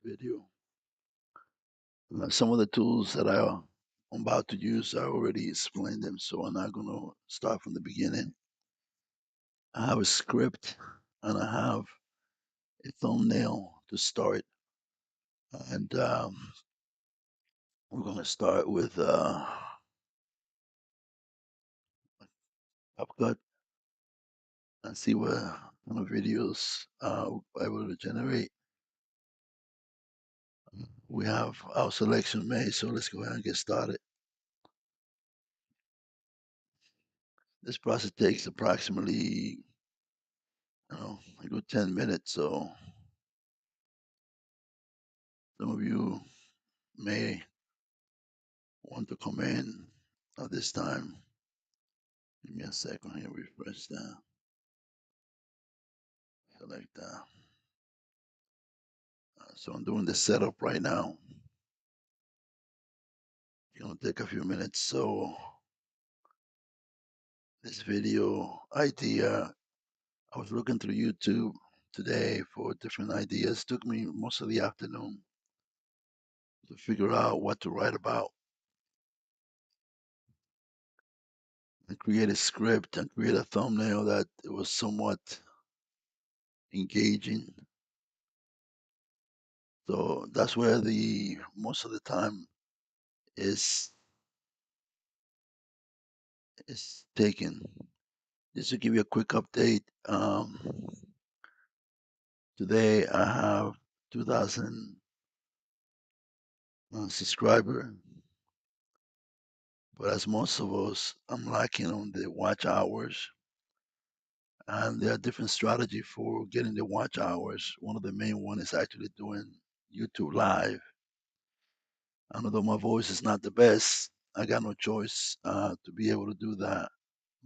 video. Some of the tools that I'm about to use, I already explained them, so I'm not going to start from the beginning. I have a script and I have a thumbnail to start. And we're going to start with CapCut and see what kind of videos we're able to generate. We have our selection made, so let's go ahead and get started. This process takes approximately, a good 10 minutes. So some of you may want to come in at this time. Give me a second here, refresh that, select that. So I'm doing the setup right now. It's gonna take a few minutes. So this video idea, I was looking through YouTube today for different ideas. Took me most of the afternoon to figure out what to write about and create a script and create a thumbnail that it was somewhat engaging. So that's where the most of the time is taken. Just to give you a quick update, today I have 2,000 subscriber, but as most of us, I'm lacking on the watch hours, and there are different strategy for getting the watch hours. One of the main one is actually doing YouTube Live. And although my voice is not the best, I got no choice to be able to do that,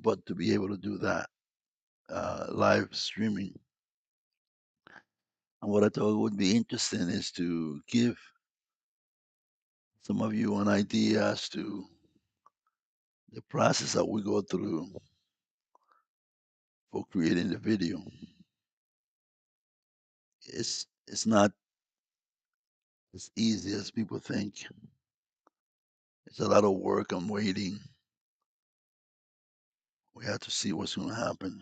but to be able to do that live streaming. And what I thought would be interesting is to give some of you an idea as to the process that we go through for creating the video. It's not as easy as people think. It's a lot of work. I'm waiting. We have to see what's going to happen.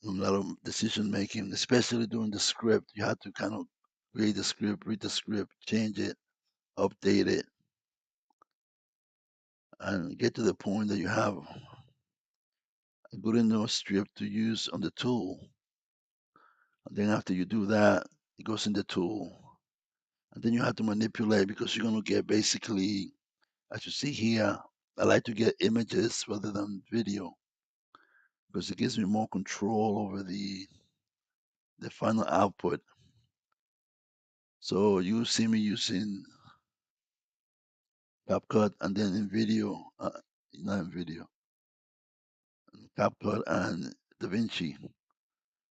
A lot of decision making, especially during the script. You have to kind of create the script, read the script, change it, update it, and get to the point that you have a good enough script to use on the tool. And then after you do that, it goes in the tool. And then you have to manipulate because you're going to get basically, as you see here, I like to get images rather than video because it gives me more control over the final output. So you see me using CapCut and then in video, not in video, CapCut and DaVinci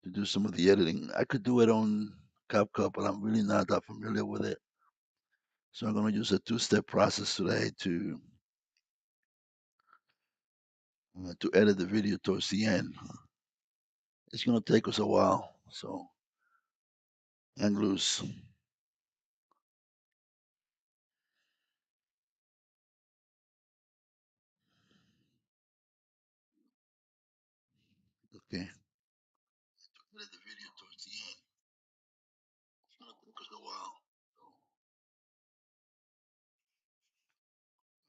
to do some of the editing. I could do it on CapCut, but I'm really not that familiar with it. So I'm going to use a two-step process today to edit the video towards the end. It's going to take us a while. So hang loose. Okay. Edit the video towards the end. It's going to take us a while.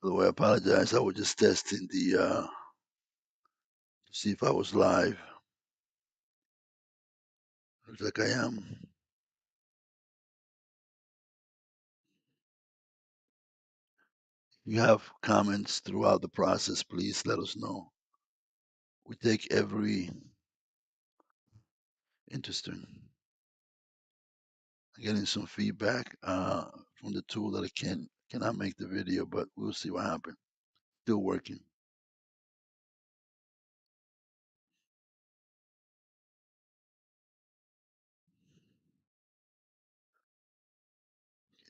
By the way, I apologize. I was just testing the to see if I was live. Looks like I am. If you have comments throughout the process, please let us know. We take every interesting. Getting some feedback from the tool that I cannot make the video, but we'll see what happens. Still working.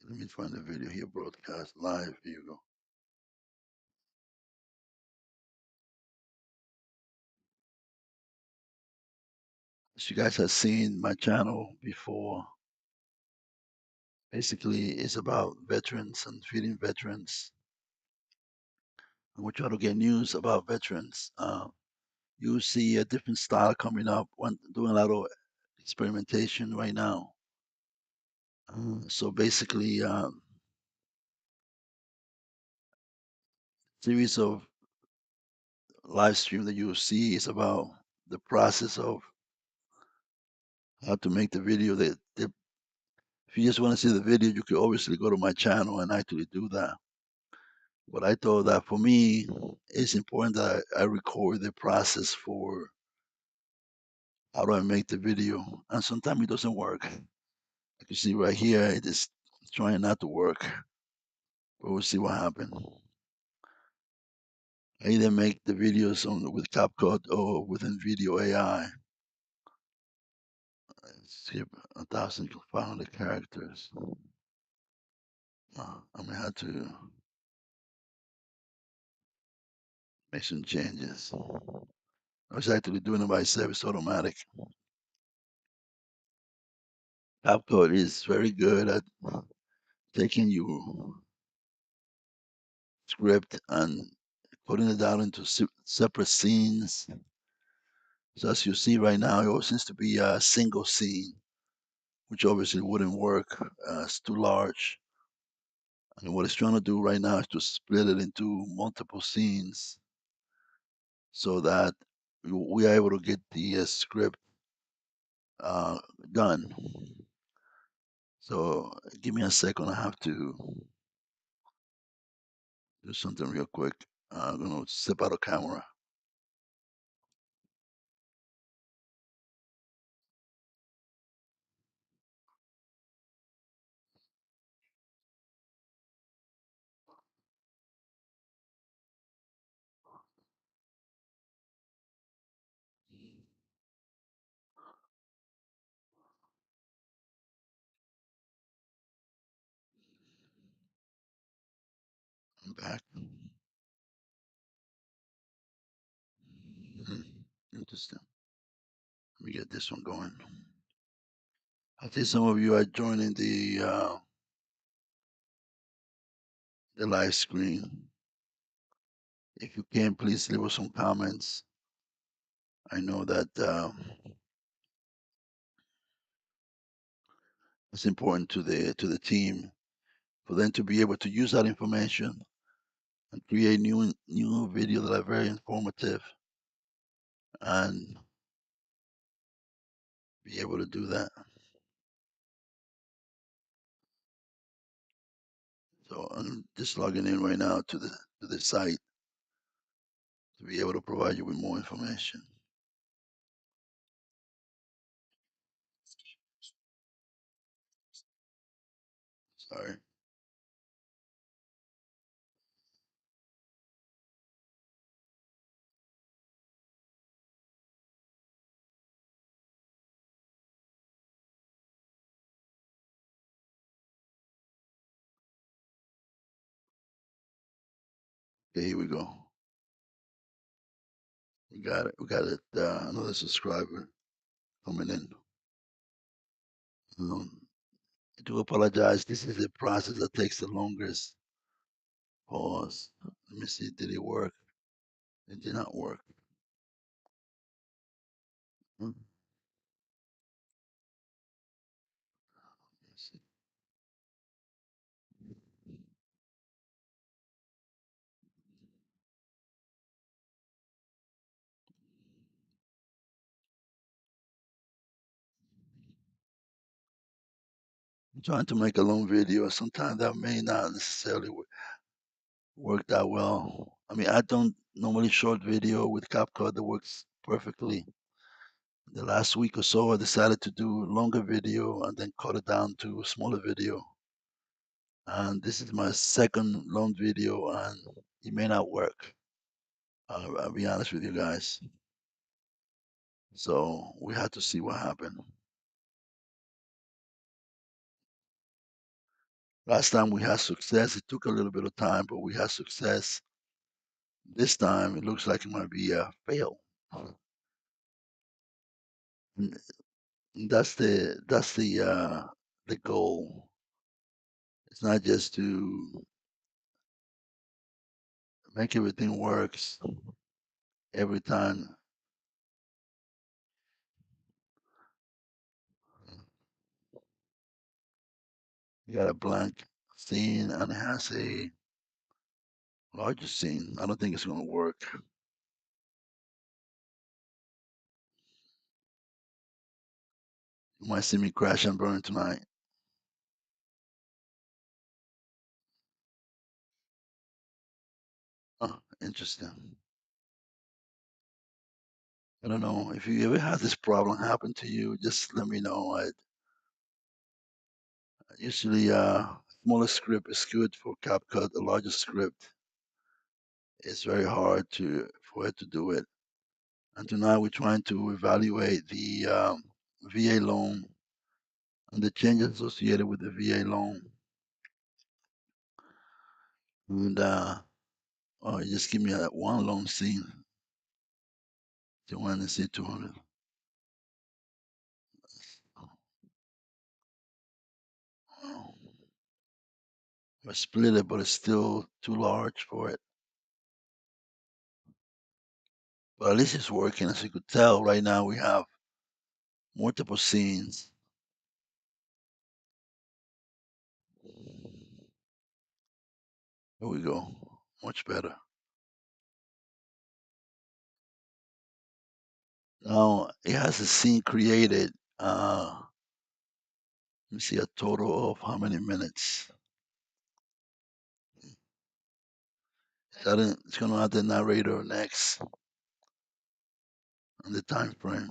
Let me find the video here, broadcast live. Here you go. As you guys have seen my channel before, Basically, it's about veterans and feeding veterans. And we try to get news about veterans. You see a different style coming up. One doing a lot of experimentation right now. So basically, series of live stream that you will see is about the process of how to make the video. If you just want to see the video, you could obviously go to my channel and actually do that. But I thought that for me, it's important that I record the process for how do I make the video. And sometimes it doesn't work. Like you see right here, it is trying not to work. But we'll see what happens. I either make the videos with CapCut or with NVIDIA AI. Skip 1,500 characters. I'm gonna have to make some changes. I was actually doing it by service automatic. CapCut is very good at taking your script and putting it down into separate scenes. So as you see right now, it all seems to be a single scene, which obviously wouldn't work. It's too large. And what it's trying to do right now is to split it into multiple scenes so that we are able to get the script uh, done. So give me a second. I have to do something real quick. I'm gonna step out of camera. I'm back. Hmm, interesting. Let me get this one going. I think some of you are joining the live screen. If you can, please leave us some comments. I know that it's important to the team for them to be able to use that information and create new videos that are very informative and be able to do that. So I'm just logging in right now to the site to be able to provide you with more information. Sorry. Okay, here we go. We got it. We got it. Another subscriber coming in. I do apologize. This is the process that takes the longest. Pause. Let me see. Did it work? It did not work. Hmm, let's see. I'm trying to make a long video. Sometimes that may not necessarily work that well. I mean, I don't normally short video with CapCut that works perfectly. The last week or so, I decided to do longer video and then cut it down to a smaller video. And this is my second long video, and it may not work. I'll be honest with you guys. So we had to see what happened. Last time we had success. It took a little bit of time, but we had success. This time it looks like it might be a fail. And that's the goal. It's not just to make everything works every time. You got a blank scene and it has a larger scene. I don't think it's gonna work. You might see me crash and burn tonight. Oh, interesting. I don't know if you ever had this problem happen to you. Just let me know. Usually, smaller script is good for CapCut. A larger script is very hard to for it to do it. And tonight we're trying to evaluate the VA loan and the changes associated with the VA loan. And oh, you just give me a one loan scene. 200 see 200. Oh, I split it, but it's still too large for it. But at least it's working. As you could tell, right now we have multiple scenes. Here we go. Much better. Now it has a scene created. Let me see a total of how many minutes. It's gonna add the narrator next and the time frame.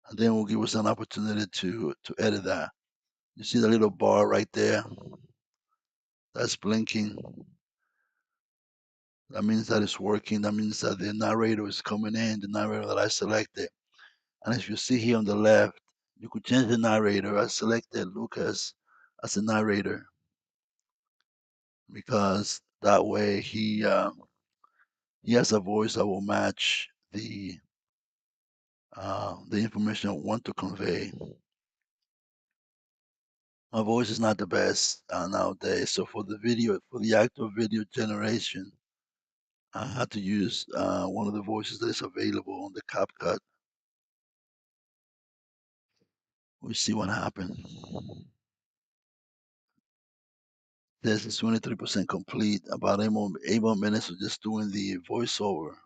And then will give us an opportunity to edit that. You see the little bar right there? That's blinking. That means that it's working. That means that the narrator is coming in, the narrator that I selected. And as you see here on the left, you could change the narrator. I selected Lucas as a narrator because that way he has a voice that will match the information I want to convey. My voice is not the best nowadays, so for the actual video generation, I had to use one of the voices that is available on the CapCut. We see what happened. This is 23% complete. About 8 more minutes of just doing the voiceover.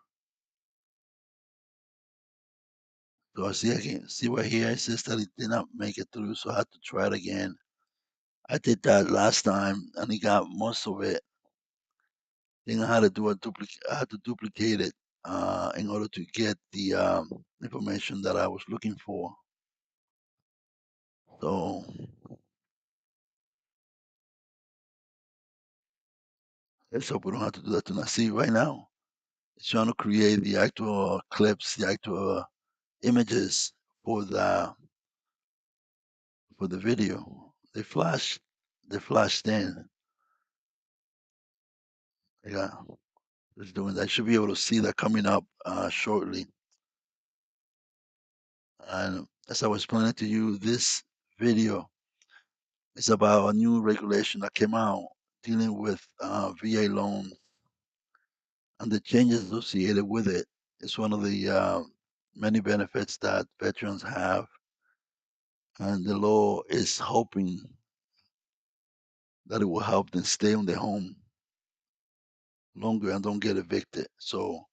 So I can see right here it says that it did not make it through, so I had to try it again. I did that last time and he got most of it. Then I had to do a duplicate. I had to duplicate it in order to get the information that I was looking for. So let's hope we don't have to do that tonight. See, right now it's trying to create the actual clips, the actual images for the video. They flashed in. Yeah, it's doing that. I should be able to see that coming up shortly. And as I was explaining to you, this video is about a new regulation that came out dealing with VA loans and the changes associated with it. It's one of the many benefits that veterans have, and the law is hoping that it will help them stay on their home longer and don't get evicted. So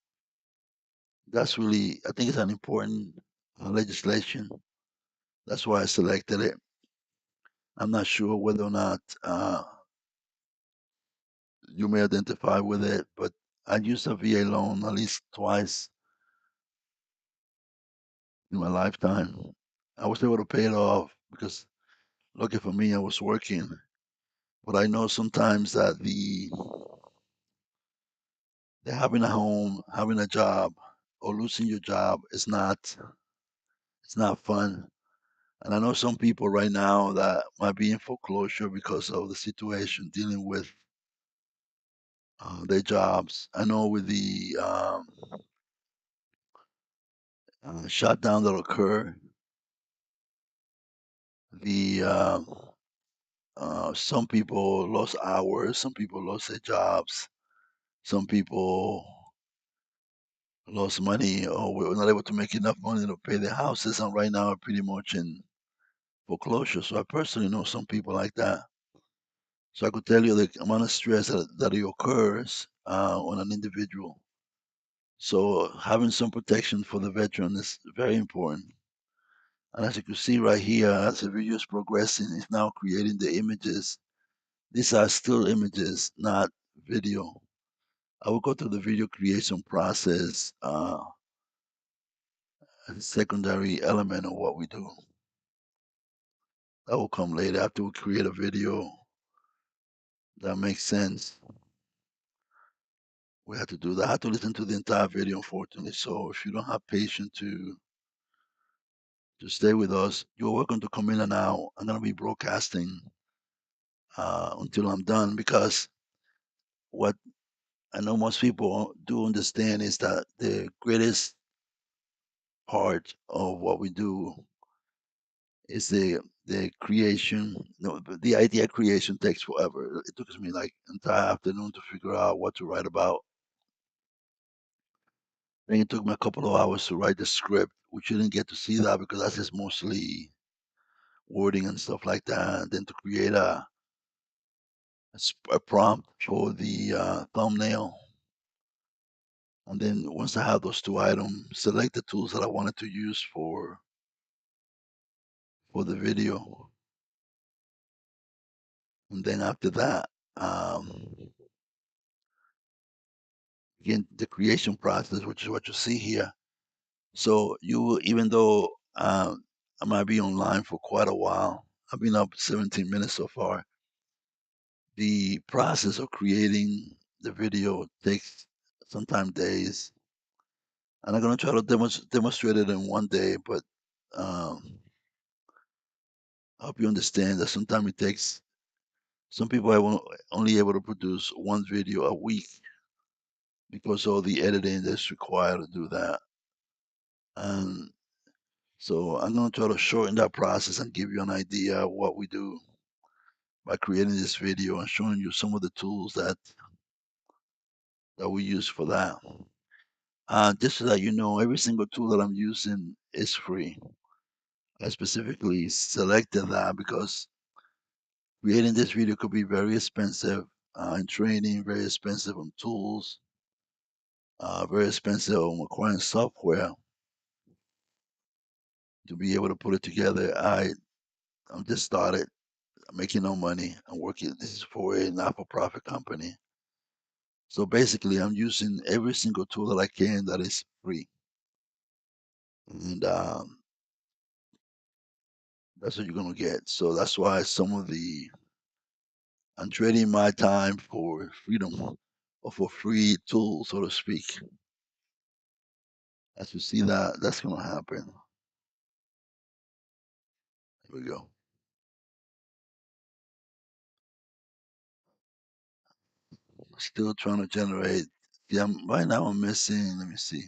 that's really, I think it's an important legislation. That's why I selected it. I'm not sure whether or not you may identify with it, but I used a VA loan at least twice in my lifetime. I was able to pay it off because, lucky for me, I was working. But I know sometimes that the having a home, having a job, or losing your job is not fun. And I know some people right now that might be in foreclosure because of the situation dealing with their jobs. I know with the shutdown that occurred, the some people lost hours, some people lost their jobs, some people lost money or were not able to make enough money to pay their houses, and right now are pretty much in foreclosure. So I personally know some people like that. So I could tell you the amount of stress that it occurs on an individual. So having some protection for the veteran is very important. And as you can see right here, as the video is progressing, it's now creating the images. These are still images, not video. I will go through the video creation process as a secondary element of what we do. That will come later after we create a video that makes sense. We have to do that. I have to listen to the entire video, unfortunately. So if you don't have patience to stay with us, you're welcome to come in and out. I'm gonna be broadcasting until I'm done because what I know most people do understand is that the greatest part of what we do is the creation. No, the idea creation takes forever. It took me like entire afternoon to figure out what to write about. Then it took me a couple of hours to write the script, which you didn't get to see that because that's just mostly wording and stuff like that. And then to create a prompt for the thumbnail. And then once I have those two items, select the tools that I wanted to use for the video. And then after that, again, the creation process, which is what you see here. So you will, even though I might be online for quite a while, I've been up 17 minutes so far. The process of creating the video takes sometimes days, and I'm gonna try to demonstrate it in one day. But um, I hope you understand that sometimes it takes. Some people are only able to produce one video a week because all the editing that's required to do that. And so I'm gonna try to shorten that process and give you an idea of what we do by creating this video and showing you some of the tools that we use for that. Just so that you know, every single tool that I'm using is free. I specifically selected that because creating this video could be very expensive in training, very expensive on tools, very expensive on acquiring software to be able to put it together. I'm just started making no money. I'm working. This is for a not-for-profit company. So basically, I'm using every single tool that I can that is free, and that's what you're gonna get. So that's why some of the I'm trading my time for freedom or for free tools, so to speak. As you see that, that's gonna happen. Here we go. Still trying to generate. Yeah, right now I'm missing. Let me see.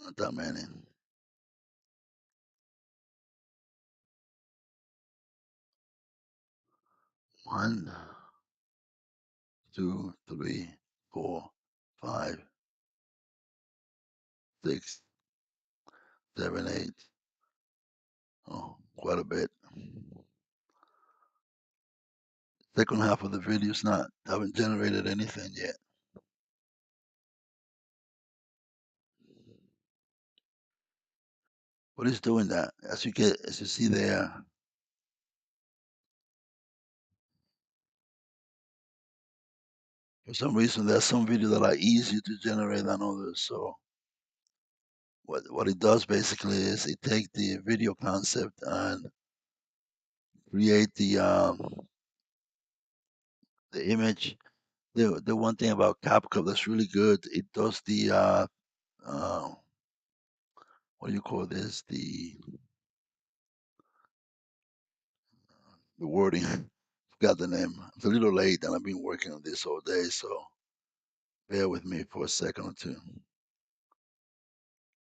Not that many. One, two, three, four, five, six, seven, eight. Oh, quite a bit. Second half of the video is not. Haven't generated anything yet. But it's doing that. As you see there, for some reason, there's some videos that are easier to generate than others. So what it does basically is it takes the video concept and create the image. The one thing about CapCut that's really good, it does uh, what do you call this? The wording. Forgot the name. It's a little late, and I've been working on this all day, so bear with me for a second or two.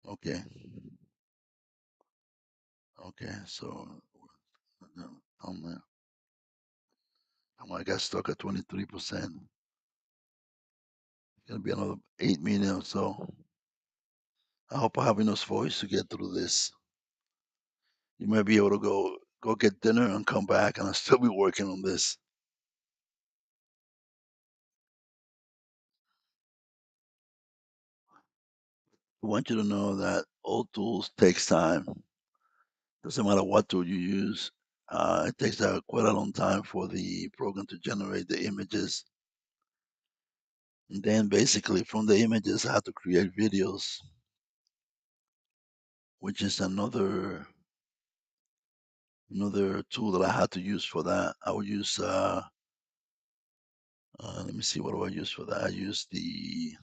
Okay. Okay, so I'm, I got stuck at 23%. Gonna be another 8 minutes or so. I hope I have enough voice to get through this. You might be able to go get dinner and come back, and I'll still be working on this. I want you to know that all tools takes time. Doesn't matter what tool you use. It takes quite a long time for the program to generate the images. And then basically from the images, I have to create videos, which is another tool that I had to use for that. I would use let me see, what do I use for that? I use see,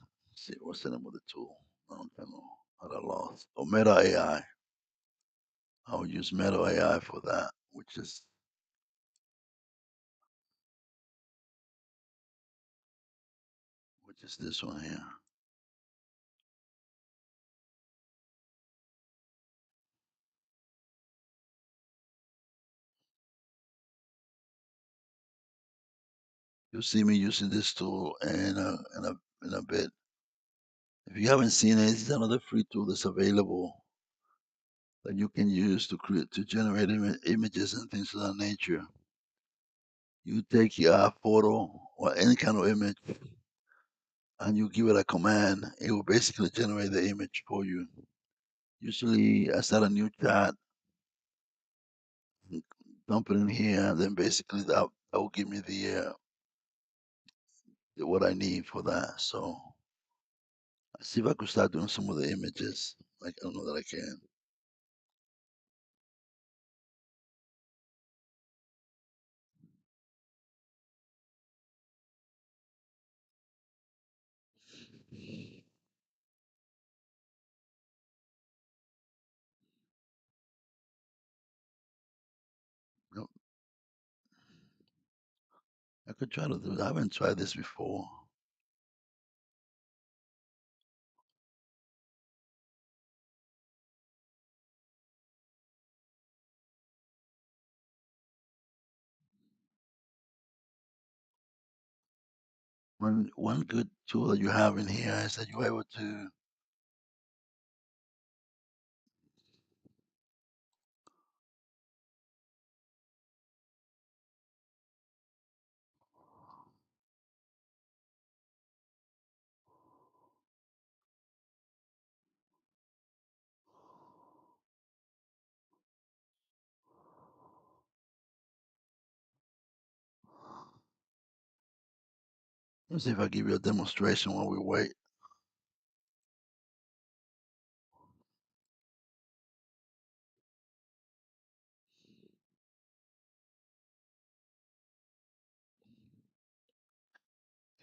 what's the name of the tool? I don't know. I lost. Oh, Meta AI. I would use Meta AI for that, which is this one here. You'll see me using this tool in a bit. If you haven't seen it, it's another free tool that's available that you can use to generate images and things of that nature. You take your photo or any kind of image and you give it a command, it will basically generate the image for you. Usually, I start a new chat, dump it in here, and then basically that will give me what I need for that. So I see if I could start doing some of the images. Like, I don't know that I can. Nope, I could try to do that. I haven't tried this before. One good tool that you have in here is that you're able to. Let me see if I give you a demonstration while we wait.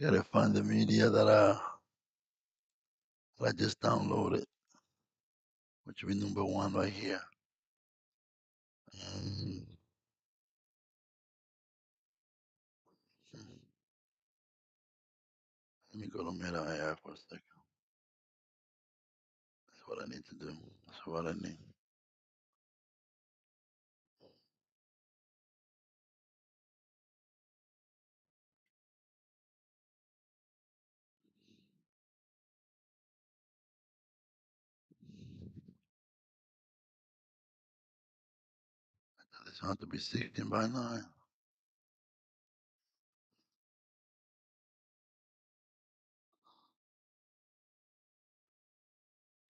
Gotta find the media that I just downloaded, which will be number one right here. And let me go to Meta AI for a second. That's what I need to do. That's what I need. This has to be 16 by 9.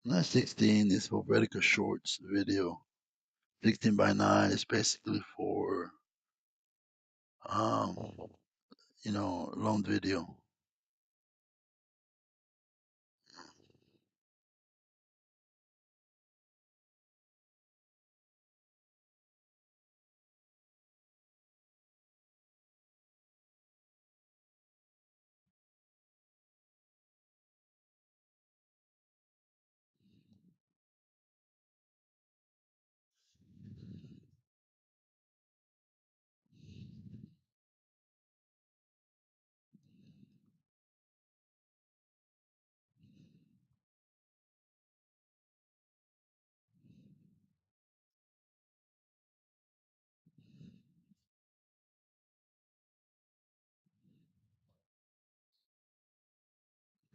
Not 16 is for vertical shorts video. 16 by 9 is basically for um, long video.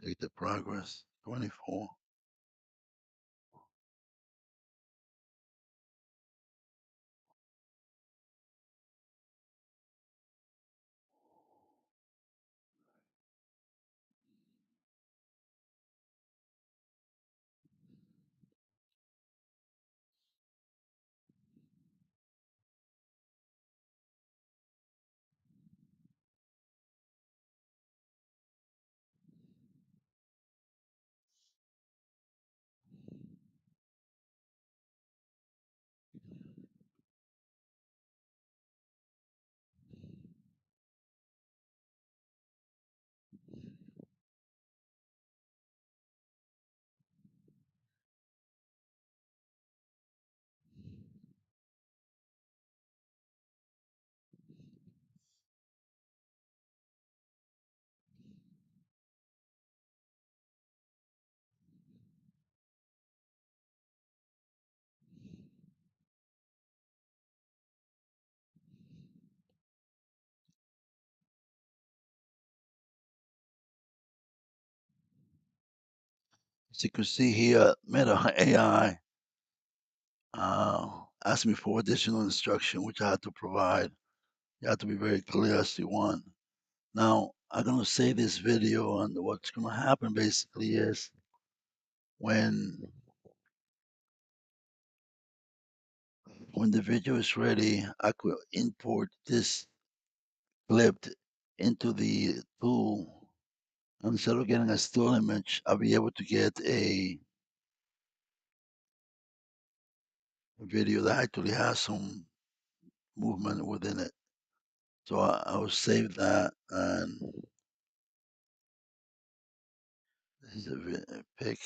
Take the progress. 24. As you can see here, Meta AI asked me for additional instruction, which I had to provide. You have to be very clear as to one. Now, I'm going to save this video, and what's going to happen basically is when the video is ready, I could import this clip into the tool. Instead of getting a still image, I'll be able to get a video that actually has some movement within it. So I will save that, and this is a pic.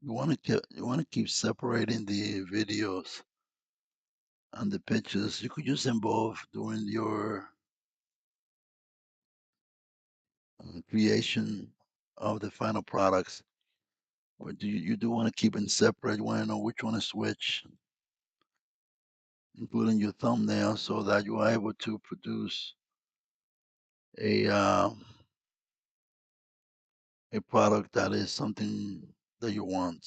You want to keep separating the videos and the pictures. You could use them both during your creation of the final products. But you do want to keep them separate. You want to know which one is which, including your thumbnail, so that you are able to produce a a product that is something that you want.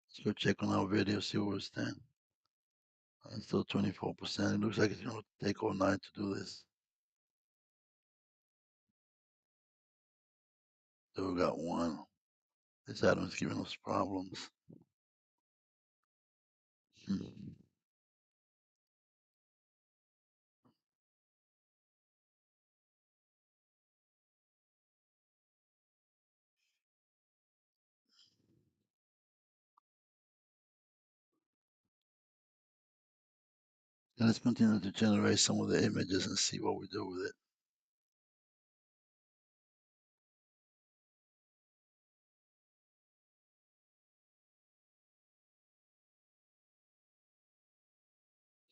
Let's go check on our video, see where we stand. It's still 24%. It looks like it's going to take all night to do this. So we got one. This item's giving us problems. Hmm. And let's continue to generate some of the images and see what we do with it.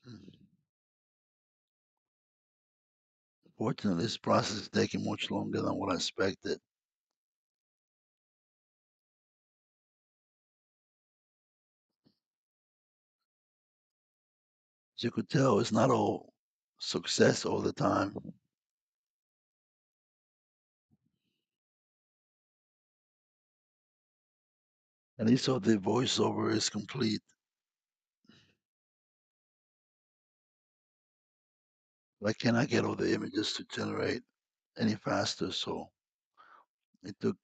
Hmm. Fortunately, this process is taking much longer than what I expected. As you could tell, it's not all success all the time. At least all the voiceover is complete. But I cannot get all the images to generate any faster, so it took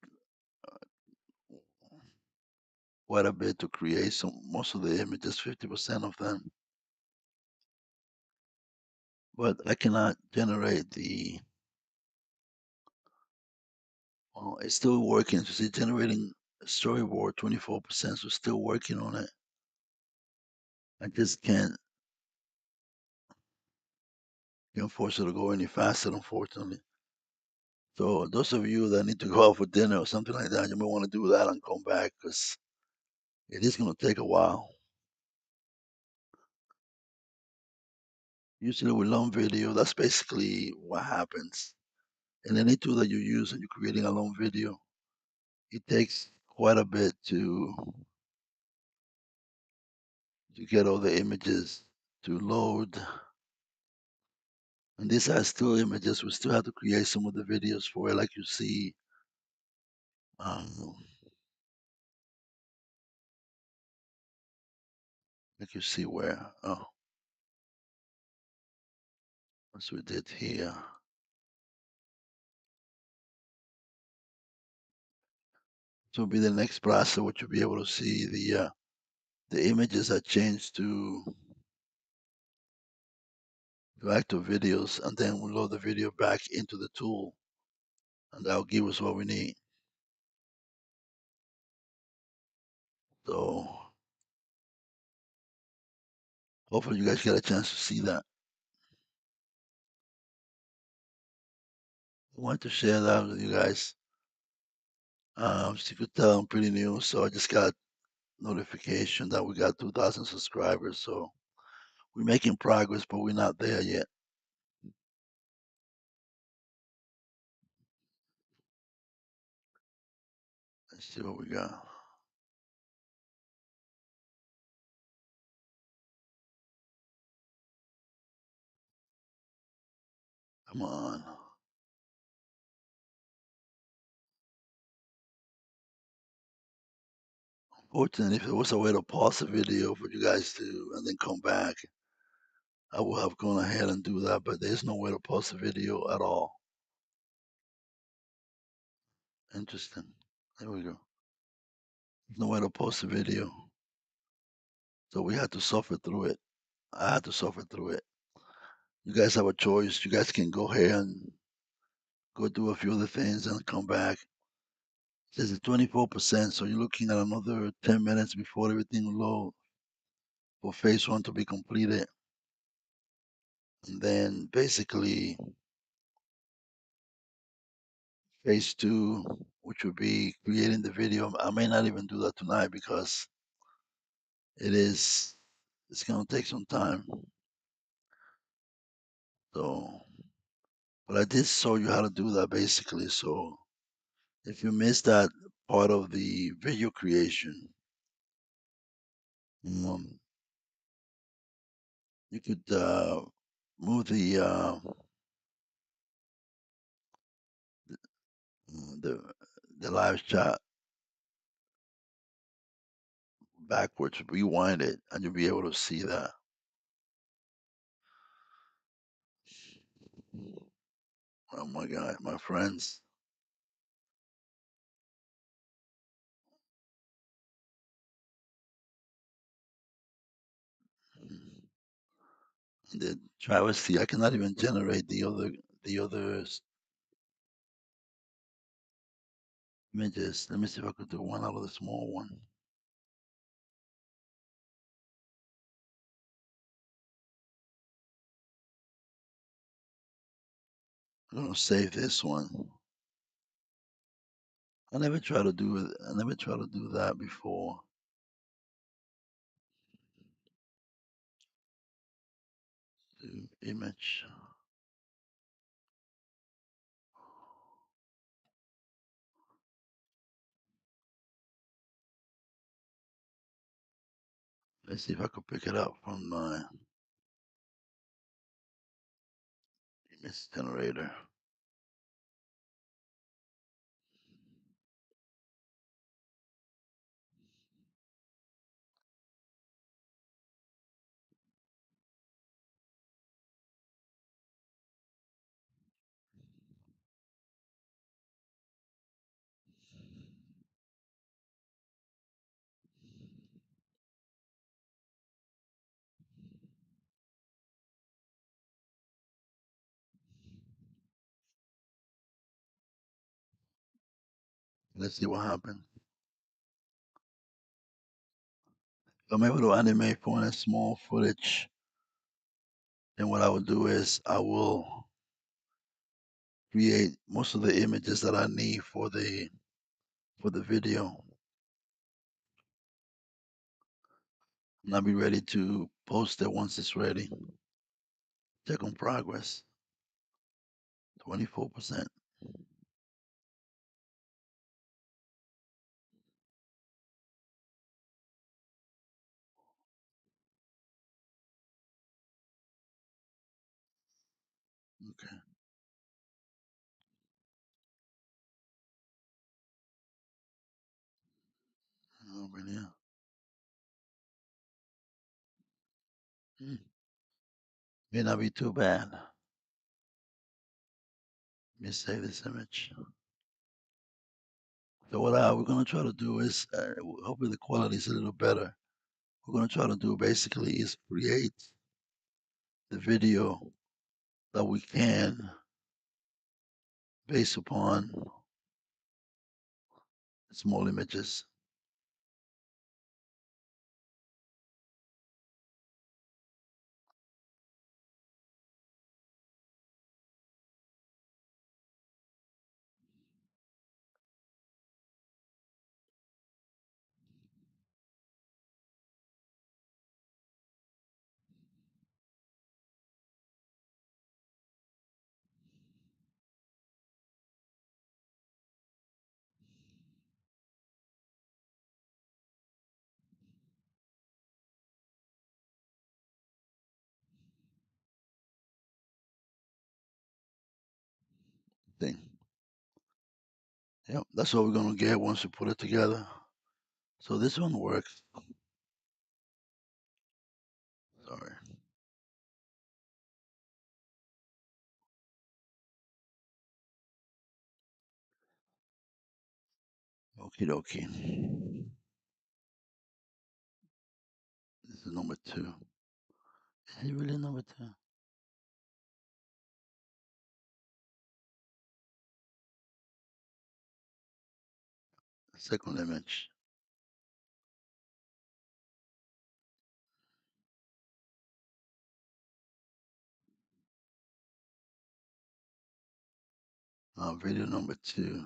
quite a bit to create most of the images, 50% of them. But I cannot generate the. Well, it's still working. You see, generating a storyboard 24%. So still working on it. I just can't force it to go any faster, unfortunately. So those of you that need to go out for dinner or something like that, you may want to do that and come back because it is going to take a while. Usually with long video, that's basically what happens. And any tool that you use when you're creating a long video, it takes quite a bit to get all the images to load. And these are still images. We still have to create some of the videos for it, like you see. Um, like you see where, oh, as we did here. So be the next browser, which you'll be able to see the images are changed to active videos, and then we load the video back into the tool, and that'll give us what we need. So hopefully you guys get a chance to see that. I want to share that with you guys. As you could tell, I'm pretty new, so I just got notification that we got 2,000 subscribers. So we're making progress, but we're not there yet. Let's see what we got. Come on. Fortunately, if there was a way to pause the video for you guys to and then come back, I would have gone ahead and do that, but there's no way to pause the video at all. Interesting. There we go. There's no way to pause the video. So we had to suffer through it. I had to suffer through it. You guys have a choice. You guys can go ahead and go do a few other things and come back. It says it's 24%, so you're looking at another 10 minutes before everything will load for phase one to be completed. And then basically phase two, which would be creating the video. I may not even do that tonight because it's gonna take some time. So, but I did show you how to do that basically. So if you missed that part of the video creation, um, you could move the the live chat backwards, rewind it, and you'll be able to see that. Oh my God, my friends. The travesty, I cannot even generate the other images. Let me see if I could do one out of the small one. I'm gonna save this one. I never tried to do it. I never tried to do that before. Do image. Let's see if I could pick it up from my image generator. Let's see what happens. If I'm able to animate for a small footage, then what I will do is I will create most of the images that I need for the video, and I'll be ready to post it once it's ready. Check on progress, 24%. Okay, over here. Hmm. May not be too bad. Let me save this image. So what we're gonna try to do is, hopefully the quality is a little better. We're gonna try to do basically is create the video that we can based upon small images thing. Yep, that's what we're gonna get once we put it together. So this one works. Sorry. Okie dokie. This is number two. Is it really number two? Second image. Video number two.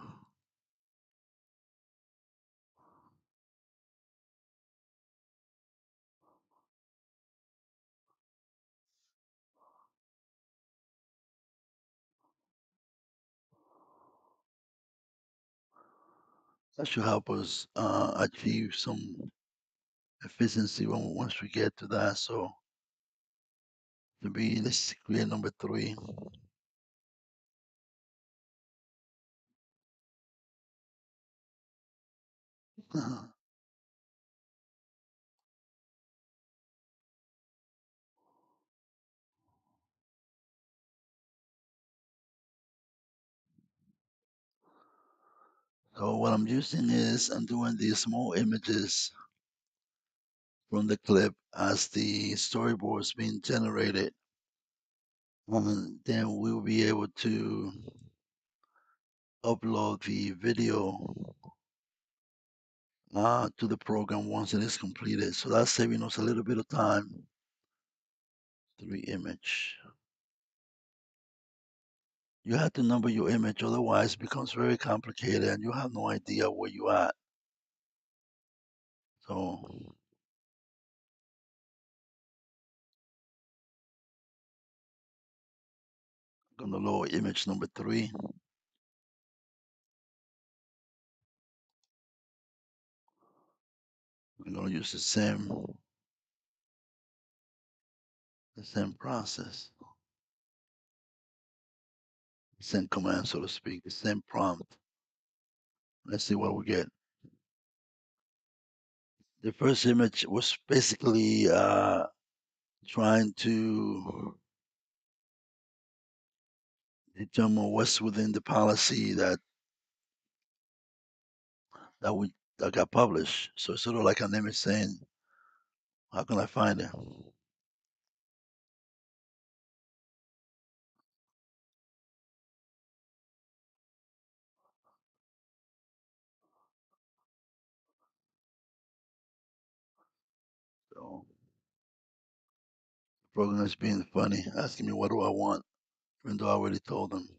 That should help us achieve some efficiency once we get to that. So to be, let's create number three. So what I'm using is I'm doing these small images from the clip as the storyboard is being generated. And then we'll be able to upload the video to the program once it is completed. So that's saving us a little bit of time. Three image. You have to number your image, otherwise it becomes very complicated and you have no idea where you at. So I'm gonna lower image number three. I'm gonna use the same process, same command, so to speak, the same prompt. Let's see what we get. The first image was basically trying to determine what's within the policy that we that got published. So it's sort of like an image saying, "How can I find it?" program is being funny, asking me what do I want, even though I already told them.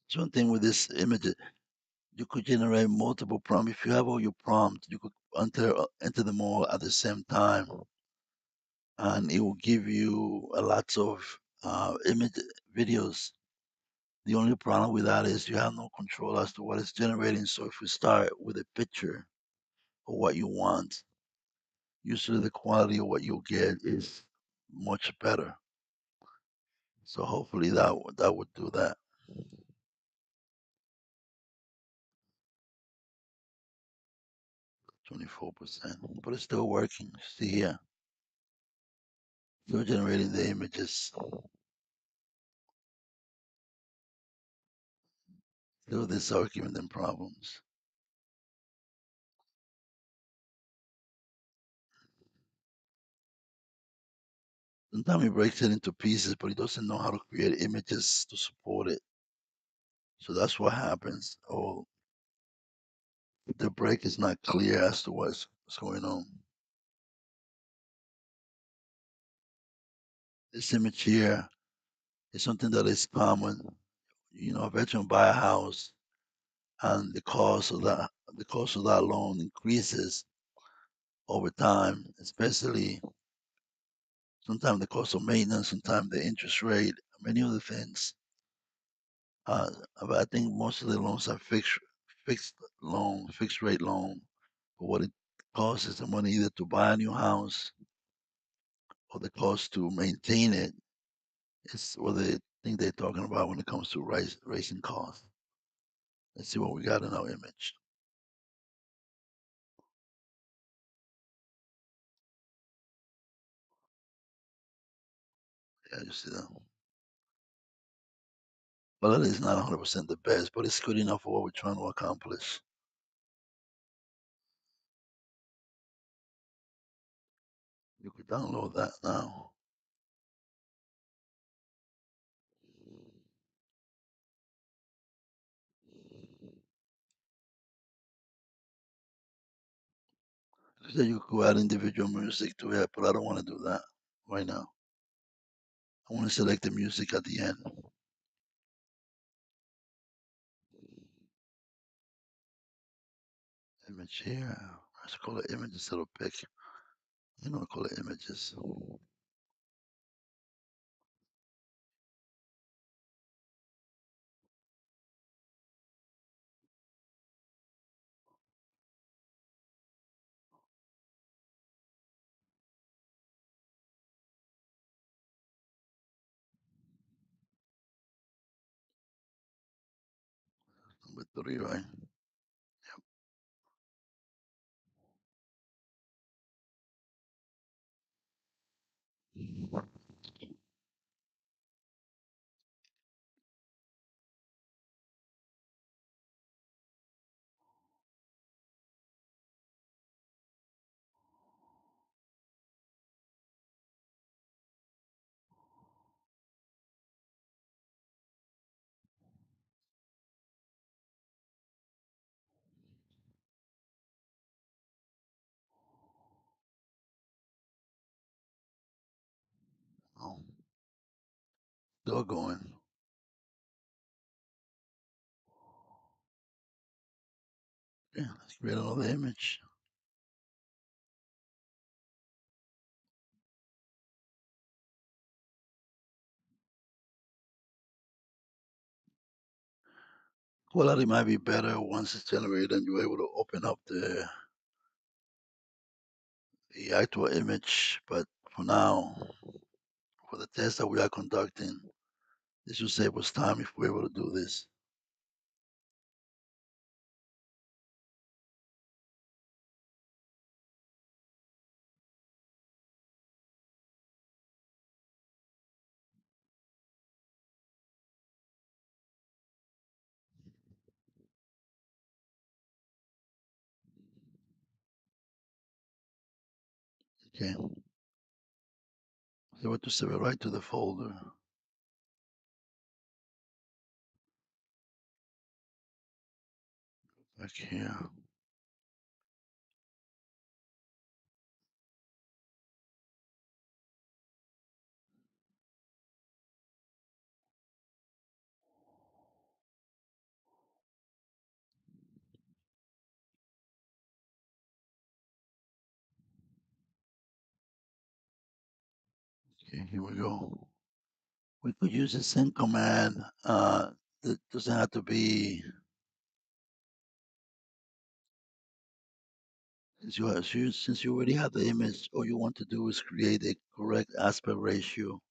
So one thing with this image, you could generate multiple prompts. If you have all your prompts, you could enter them all at the same time, and it will give you a lots of image videos. The only problem with that is you have no control as to what it's generating. So if you start with a picture of what you want, usually the quality of what you'll get is much better. So hopefully that would do that. 24%, but it's still working. See here, still generating the images. Still, this are giving them problems. Sometimes he breaks it into pieces, but he doesn't know how to create images to support it. So that's what happens. Or the break is not clear as to what's going on. This image here is something that is common. You know, a veteran buy a house and the cost of that loan increases over time, especially sometimes the cost of maintenance, sometimes the interest rate, many other things. But I think most of the loans are fixed rate loan. But what it costs is the money either to buy a new house or the cost to maintain it. It's what they think they're talking about when it comes to raising costs. Let's see what we got in our image. Yeah, you see that. Well, that is not 100% the best, but it's good enough for what we're trying to accomplish. You could download that now. You said you could add individual music to it, but I don't want to do that right now. I want to select the music at the end. Image here. I should call it image instead of pic. You know, call it images. Number three, right? Oh, still going. Yeah, let's create another image. Quality might be better once it's generated and you're able to open up the actual image. But for now, for the test that we are conducting, this will save us time if we're able to do this. Okay. So what to save it right to the folder. Back here. Okay, here we go. We could use the same command. It doesn't have to be since you already have the image. All you want to do is create a correct aspect ratio.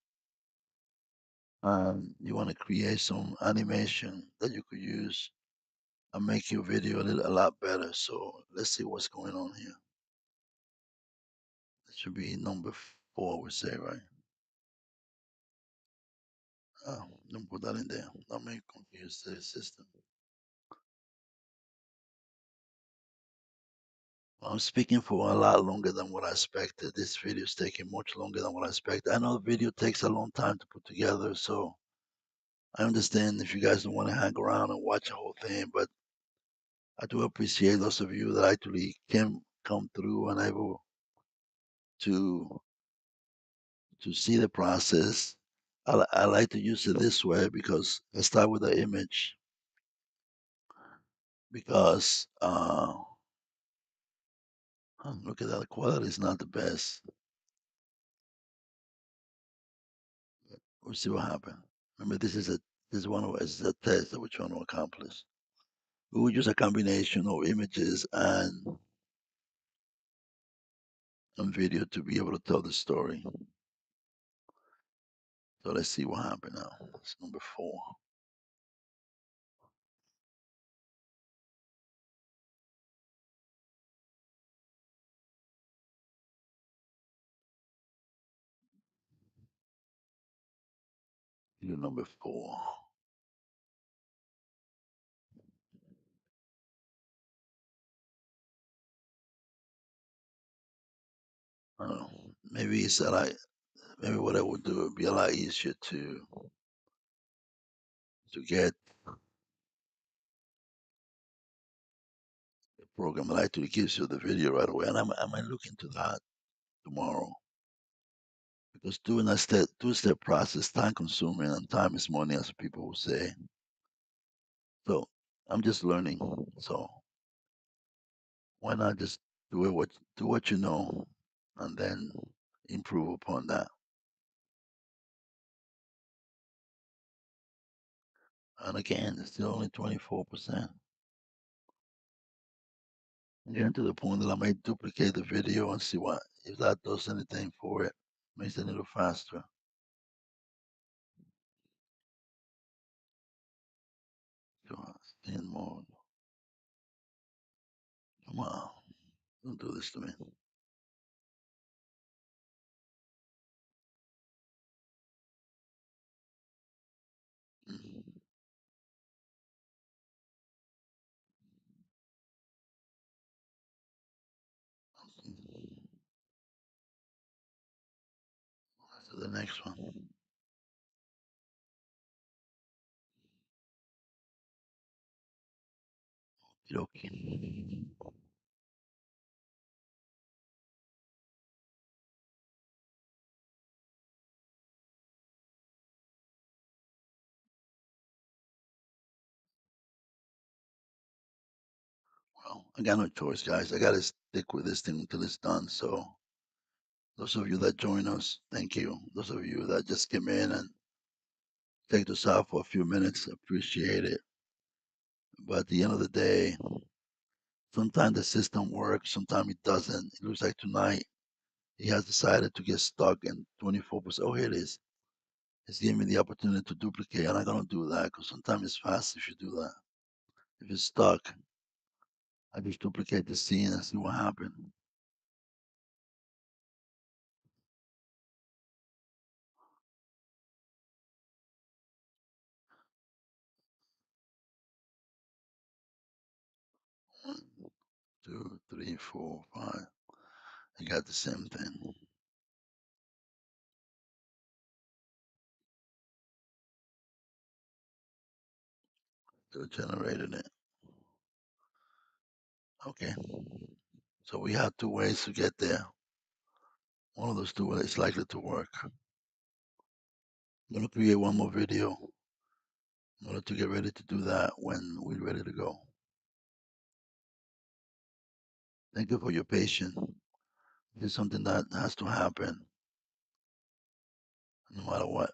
You want to create some animation that you could use and make your video a lot better. So let's see what's going on here. It should be number 4, we say, right? Oh, don't put that in there. That may confuse the system. I'm speaking for a lot longer than what I expected. This video is taking much longer than what I expected. I know the video takes a long time to put together, so I understand if you guys don't want to hang around and watch the whole thing, but I do appreciate those of you that actually can come through and able to see the process. I like to use it this way because I start with the image because look at that, the quality is not the best. We'll see what happens. Remember, this is one of is a test that we're trying to accomplish. We will use a combination of images and video to be able to tell the story. So let's see what happened now. That's number 4. Video number 4. I don't know. Maybe it's that maybe what I would do would be a lot easier to get a program that actually gives you the video right away. And I might look into that tomorrow because doing a two-step process, time consuming and time is money, as people will say. So I'm just learning. So why not just do what you know and then improve upon that. And again, it's still only 24%. I'm getting to the point that I might duplicate the video and see what if that does anything for it. Makes it a little faster. So in mode. Come on. Don't do this to me. Mm. To the next one. Okay. Well, I got no choice, guys. I gotta stick with this thing until it's done. So those of you that join us, thank you. Those of you that just came in and take this out for a few minutes, appreciate it. But at the end of the day, sometimes the system works, sometimes it doesn't. It looks like tonight he has decided to get stuck in 24%. Oh, here it is. It's giving me the opportunity to duplicate. I'm not gonna do that because sometimes it's fast if you do that. If it's stuck, I just duplicate the scene and see what happened. 1, 2, 3, 4, 5. I got the same thing. So it generated it. Okay. So we have 2 ways to get there. One of those 2 ways is likely to work. I'm gonna create one more video in order to get ready to do that when we're ready to go. Thank you for your patience. This is something that has to happen. no matter what.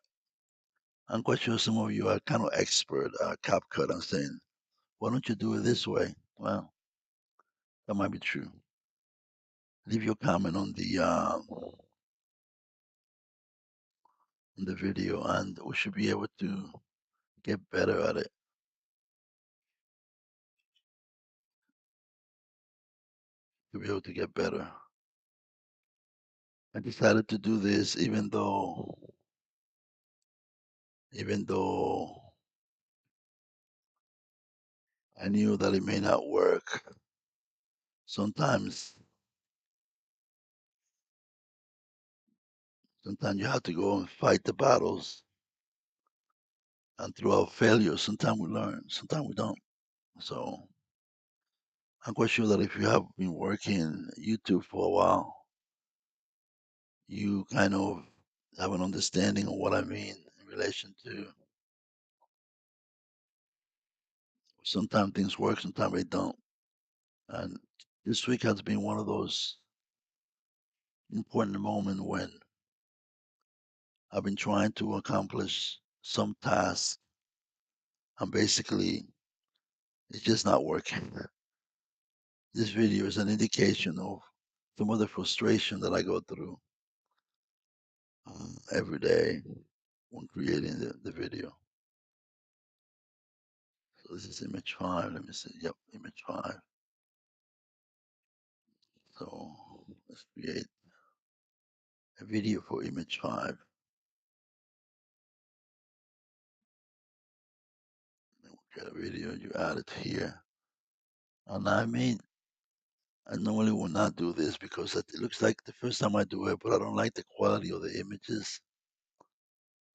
I'm quite sure some of you are kind of expert CapCut and saying, why don't you do it this way? Well, that might be true. Leave your comment on the video, and we should be able to get better at it. To be able to get better. I decided to do this even though I knew that it may not work. Sometimes sometimes you have to go and fight the battles, and through our failures, sometimes we learn, sometimes we don't. So I'm quite sure that if you have been working YouTube for a while, you kind of have an understanding of what I mean in relation to sometimes things work, sometimes they don't. And this week has been one of those important moments when I've been trying to accomplish some task, and basically it's just not working. This video is an indication of some of the frustration that I go through every day when creating the video. So this is image 5. Let me see. Yep, image 5. So let's create a video for image 5. Get a video, you add it here. And I normally will not do this because it looks like the first time I do it, but I don't like the quality of the images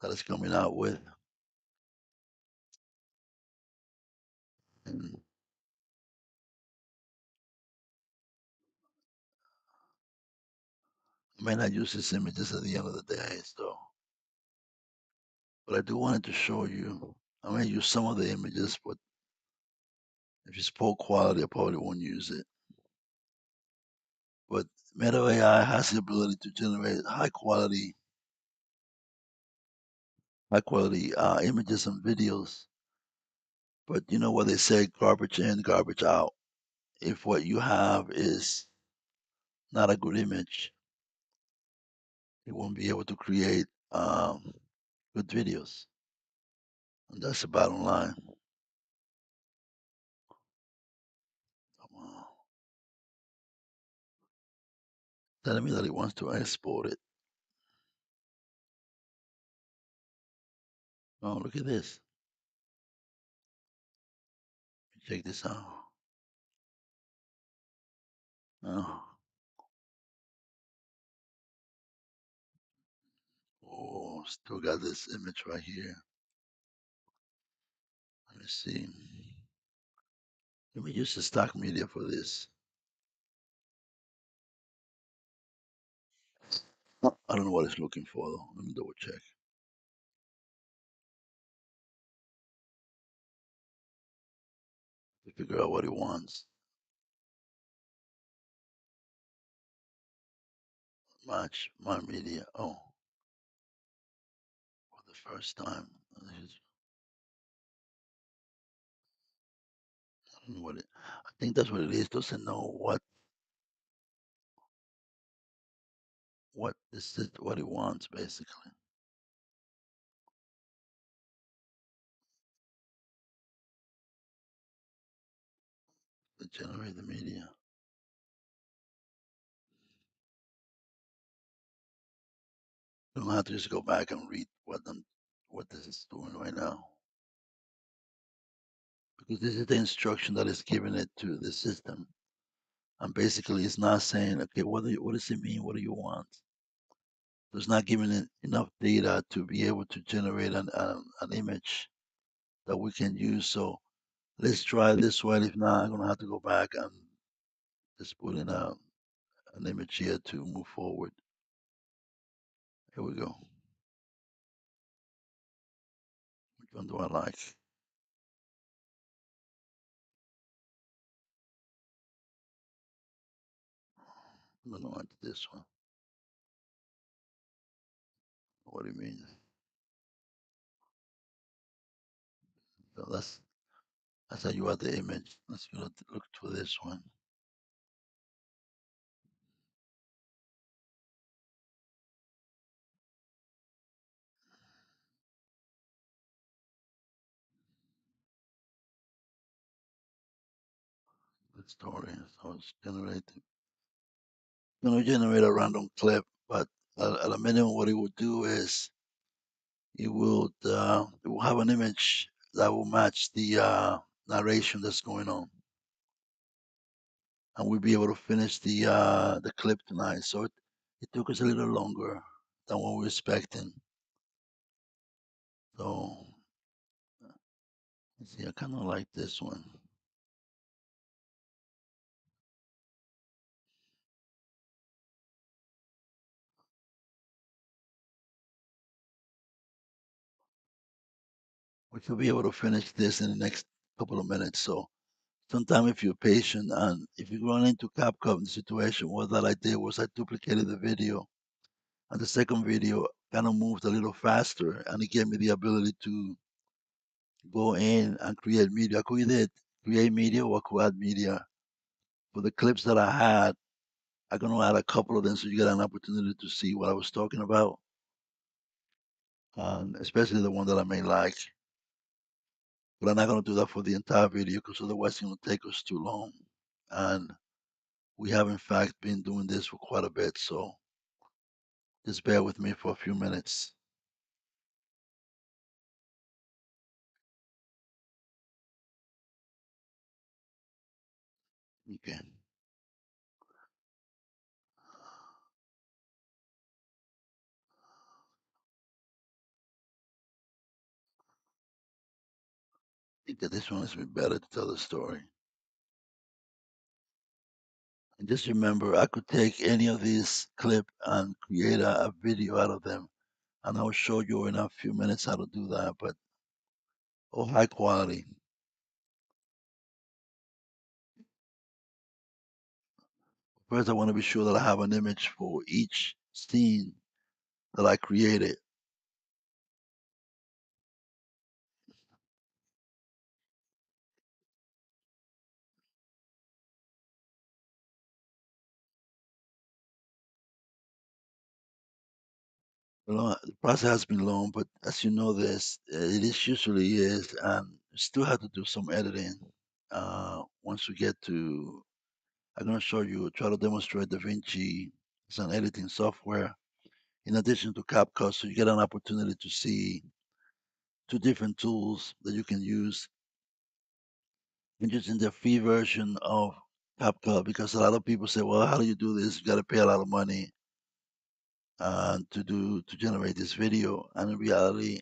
that it's coming out with. And I may not use these images at the end of the day, so but I do wanted to show you. I may use some of the images, but if it's poor quality, I probably won't use it. But Meta AI has the ability to generate high quality images and videos. But you know what they say, garbage in, garbage out. If what you have is not a good image, you won't be able to create good videos. And that's the bottom line. Come on. Telling me that it wants to export it. Oh, look at this. Check this out. Oh, oh, still got this image right here. Let me see. Let me use the stock media for this. I don't know what it's looking for though. Let me double check to figure out what it wants. Match my media. Oh, for the first time. I don't know what it. I think that's what it is. Doesn't know what this is, what it wants basically to generate the media. You don't have to just go back and read what this is doing right now, because this is the instruction that is given it to the system, and basically it's not saying, okay, what does it mean? What do you want? So it's not giving it enough data to be able to generate an image that we can use. So let's try this one. If not, I'm gonna have to go back and just put in an image here to move forward. Here we go. Which one do I like? I'm gonna like this one. What do you mean? So that's how you are the image. Let's look to this one. Good story. So it's gonna generate a random clip, but at a minimum, what it will do is it will have an image that will match the narration that's going on, and we'll be able to finish the clip tonight. So it took us a little longer than what we were expecting. So let's see, I kind of like this one. We should be able to finish this in the next couple of minutes. So sometime if you're patient and if you run into CapCut situation, what that I did was I duplicated the video, and the second video kind of moved a little faster, and it gave me the ability to go in and create media. I could either create media or I could add media. For the clips that I had, I'm gonna add a couple of them so you get an opportunity to see what I was talking about, and especially the one that I may like. But I'm not gonna do that for the entire video because otherwise it's gonna take us too long. And we have in fact been doing this for quite a bit, so just bear with me for a few minutes. Okay. I think that this one is better to tell the story. And just remember, I could take any of these clip and create a video out of them, and I'll show you in a few minutes how to do that. But oh, high quality. First, I want to be sure that I have an image for each scene that I created. The process has been long, but as you know, it is usually is, and still have to do some editing. Once we get to, I'm going to show you, try to demonstrate DaVinci as an editing software in addition to CapCut, so you get an opportunity to see two different tools that you can use. And using the free version of CapCut, because a lot of people say, "Well, how do you do this? You got to pay a lot of money to generate this video." And in reality,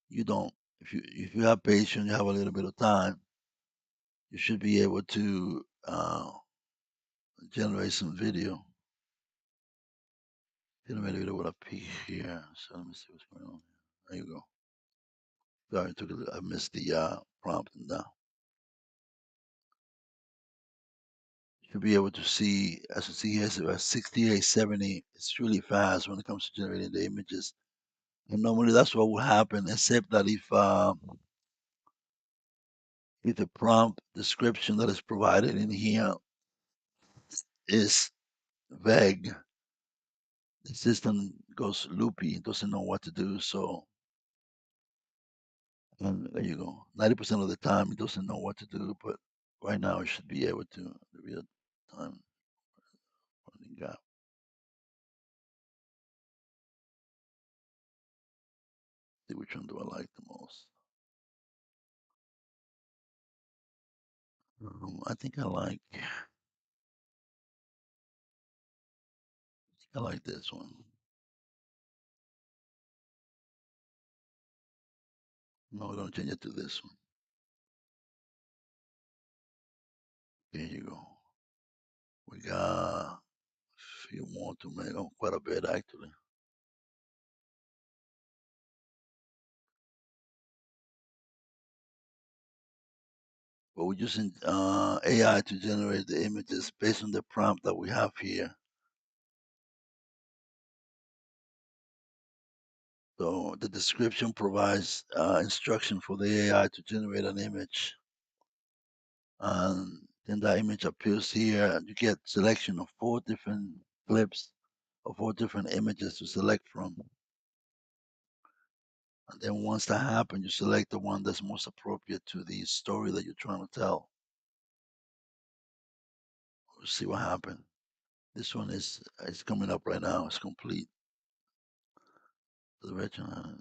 you don't. If you have patience, you have a little bit of time, you should be able to generate some video. Generate a video with a peak here. So let me see what's going on. There you go. Sorry, I missed the prompt now. You should be able to see, as you see here, it's about 6870. It's really fast when it comes to generating the images. And normally that's what will happen, except that if the prompt description that is provided in here is vague, the system goes loopy, it doesn't know what to do. So, and there you go. 90% of the time, it doesn't know what to do, but right now it should be able to. The real time running gap. See which one do I like the most. I think I like this one. No, we're gonna change it to this one. There you go. We got a few more to make. Oh, quite a bit actually. But we're using AI to generate the images based on the prompt that we have here. So the description provides instruction for the AI to generate an image, and then that image appears here, and you get selection of 4 different clips or 4 different images to select from. And then once that happens, you select the one that's most appropriate to the story that you're trying to tell. We'll see what happened. This one is coming up right now. It's complete. The original.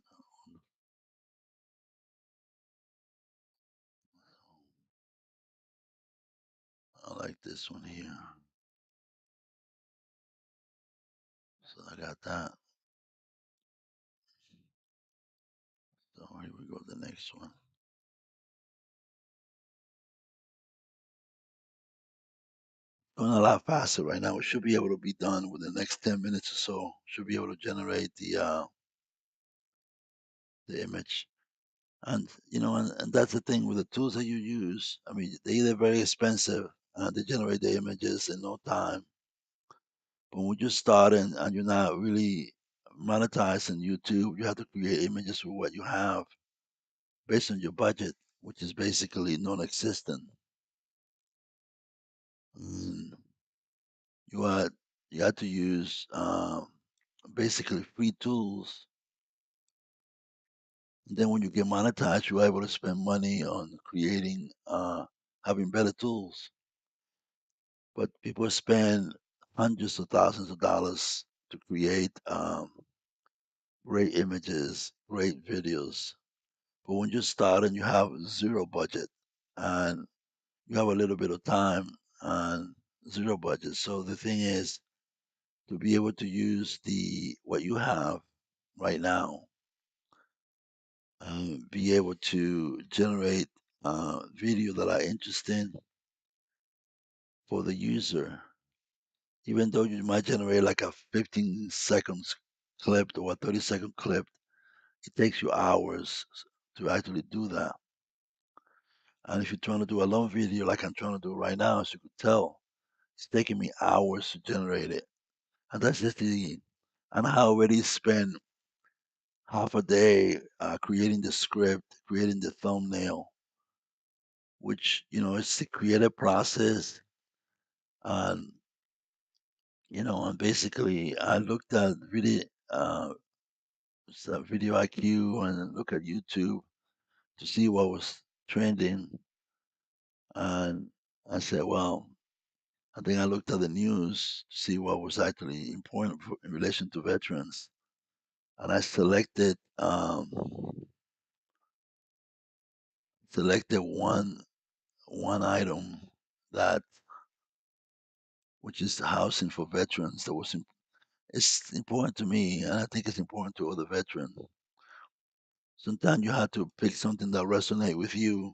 I like this one here. So I got that. So here we go. The next one. Going a lot faster right now. We should be able to be done within the next 10 minutes or so. Should be able to generate the image. And and that's the thing with the tools that you use. I mean, they're either very expensive and they generate the images in no time. But when you start and you're not really monetizing YouTube, you have to create images with what you have based on your budget, which is basically non-existent. Mm, you had you had to use basically free tools. And then when you get monetized, you're able to spend money on creating, having better tools. But people spend hundreds of thousands of dollars to create great images, great videos. But when you start and you have zero budget and you have a little bit of time and zero budget, so the thing is to be able to use the what you have right now, be able to generate video that are interesting for the user, even though you might generate like a 15 seconds clip or a 30-second clip, it takes you hours to actually do that. And if you're trying to do a long video like I'm trying to do right now, as you could tell, it's taking me hours to generate it. And that's just and I already spent half a day creating the script, creating the thumbnail, which, it's a creative process. And, and basically I looked at video IQ and look at YouTube to see what was trending. And I said, well, I think I looked at the news to see what was actually important in relation to veterans. And I selected one item that which is the housing for veterans that it's important to me, and I think it's important to other veterans. Sometimes you have to pick something that resonate with you,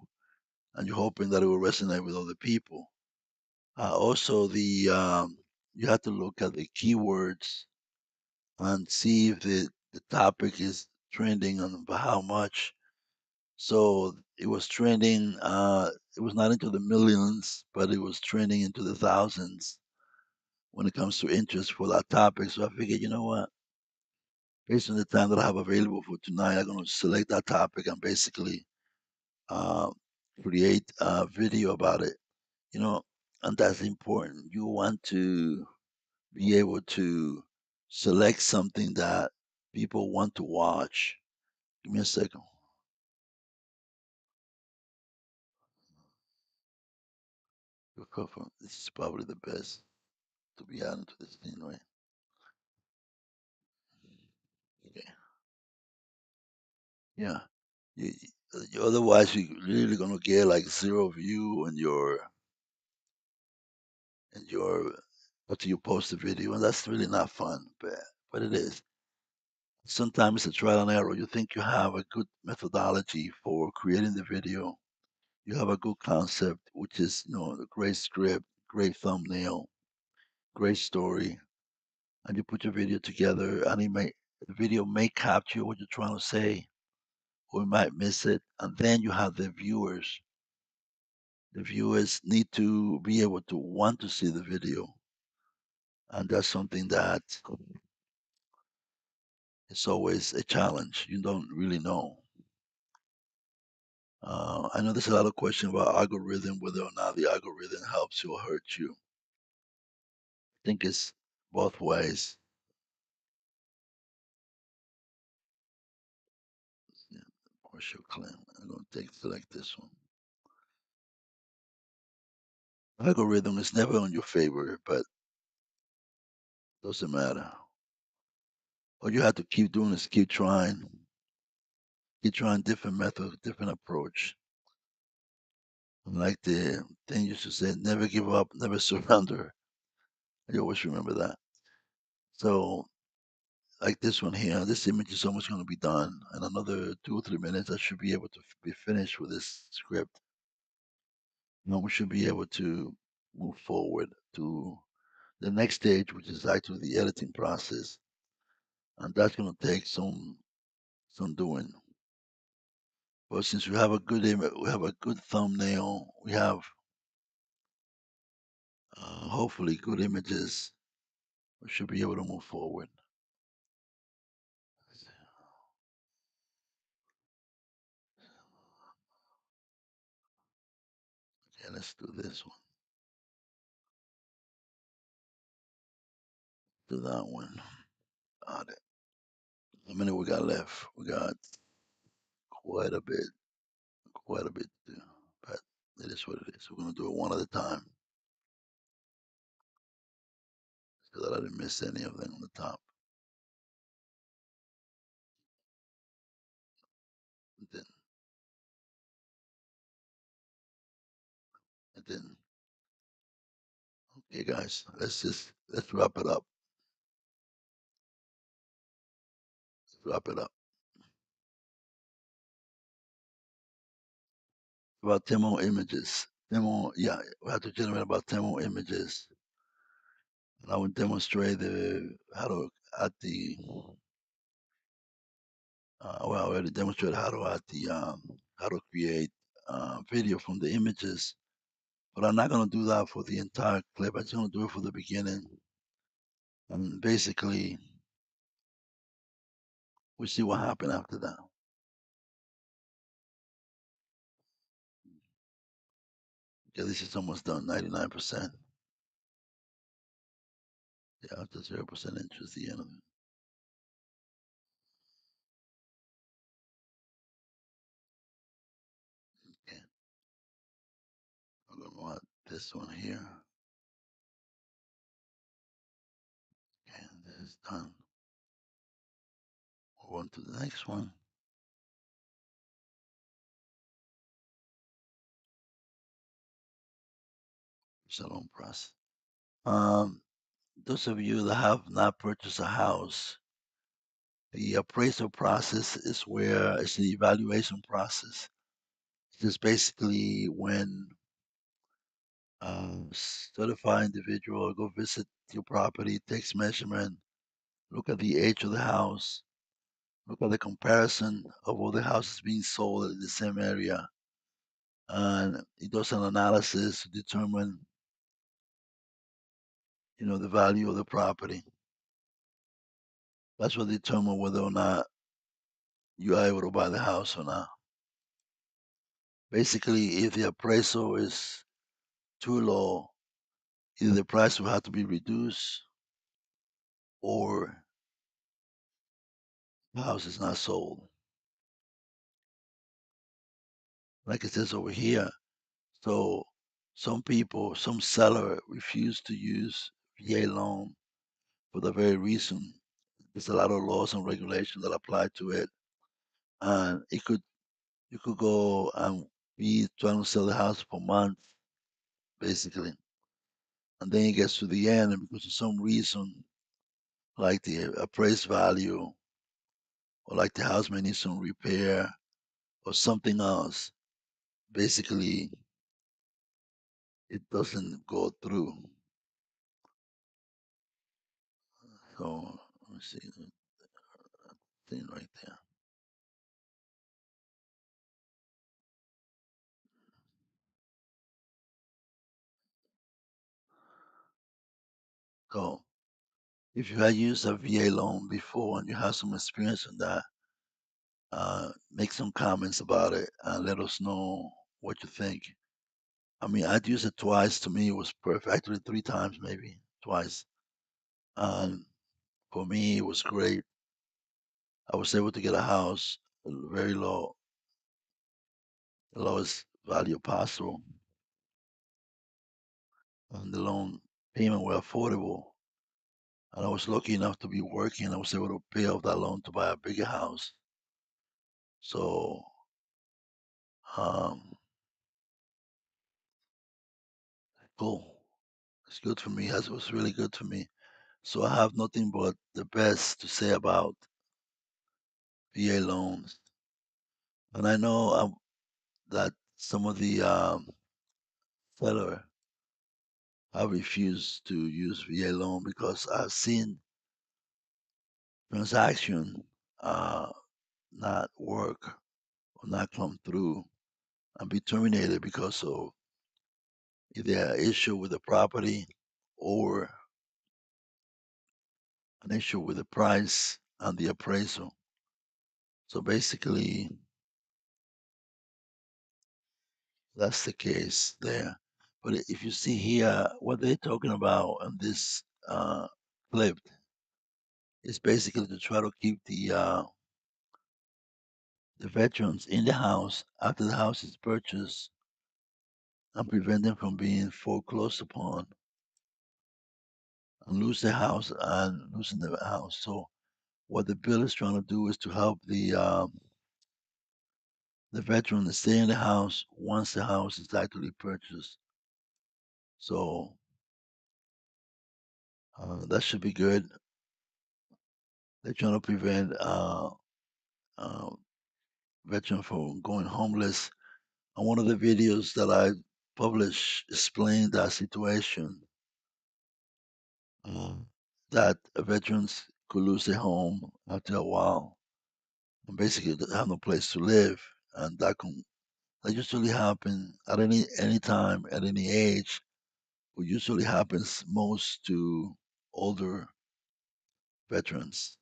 and you're hoping that it will resonate with other people. Also, the you have to look at the keywords and see if the topic is trending and by how much. So it was trending. It was not into the millions, but it was trending into the thousands when it comes to interest for that topic. So I figured, you know what? Based on the time that I have available for tonight, I'm going to select that topic and basically uh, create a video about it. You know, and that's important. You want to be able to select something that people want to watch. Give me a second. This is probably the best to be added to this thing, right? Okay. Yeah. Otherwise, you're really gonna get like zero view on your after you post the video, and that's really not fun. But it is. Sometimes it's a trial and error. You think you have a good methodology for creating the video. You have a good concept, which is a great script, great thumbnail, great story, and you put your video together, and the video may capture what you're trying to say, or you might miss it, and then you have the viewers. The viewers need to be able to want to see the video, and that's something that it's always a challenge. You don't really know. I know there's a lot of question about algorithm, whether or not the algorithm helps you or hurts you. I think it's both ways. Yeah, partial claim. I'm gonna select this one. Algorithm is never on your favor, but doesn't matter. All you have to keep doing is keep trying different methods, different approach. Like the thing used to say, never give up, never surrender. I always remember that. So, like this one here, this image is almost going to be done. In another 2 or 3 minutes, I should be able to be finished with this script. Now we should be able to move forward to the next stage, which is actually the editing process, and that's going to take some doing. But since we have a good image, we have a good thumbnail, we have hopefully good images, we should be able to move forward. Okay, let's do this one. Do that one. Got it. How many we got left? We got quite a bit, quite a bit to do. But it is what it is. We're gonna do it one at a time so that I didn't miss any of them on the top. And then, okay, guys, let's wrap it up. Let's wrap it up. About 10 more images. 10 more, yeah, we have to generate about 10 more images. And I will demonstrate how to add the, well, I already demonstrated how to add how to create video from the images. But I'm not going to do that for the entire clip. I'm just going to do it for the beginning. And basically, we see what happened after that. Okay, this is almost done, 99%. Yeah, after 0% interest, the end of it. Okay, I'm going to want this one here. Okay, this is done. Move on to the next one. Salon process. Um, those of you that have not purchased a house, the appraisal process is where it's the evaluation process. It's just basically when certified individual go visit your property, takes measurement, look at the age of the house, look at the comparison of all the houses being sold in the same area, and it does an analysis to determine, the value of the property. That's what determine whether or not you are able to buy the house or not. Basically, if the appraisal is too low, either the price will have to be reduced or the house is not sold. Like it says over here, so some seller refuse to use VA loan for the very reason there's a lot of laws and regulations that apply to it, and you could go and be trying to sell the house for months, basically, and then it gets to the end, and because of some reason, like the appraised value, or like the house may need some repair, or something else, basically, it doesn't go through. So let me see the thing right there. So If you had used a VA loan before and you have some experience in that, make some comments about it and let us know what you think. I mean, I'd used it twice. To me, it was perfect. Actually, three times, maybe twice. And for me, it was great. I was able to get a house, very low, the lowest value possible, and the loan payment were affordable. And I was lucky enough to be working. I was able to pay off that loan to buy a bigger house. So, um, cool. It's good for me. It was really good for me. So I have nothing but the best to say about VA loans. And I know that some of the seller have refused to use VA loan because I've seen transaction uh, not work or not come through and be terminated because of either an issue with the property or an issue with the price and the appraisal. So basically, that's the case there. But if you see here, what they're talking about in this clip is basically to try to keep the veterans in the house after the house is purchased and prevent them from being foreclosed upon and lose their house and losing their house. So what the bill is trying to do is to help the veteran to stay in the house once the house is actually purchased. So that should be good. They're trying to prevent uh, veteran from going homeless. And one of the videos that I published explained that situation, uh, that veterans could lose their home after a while and basically they have no place to live, and that usually happen at any time at any age. It usually happens most to older veterans.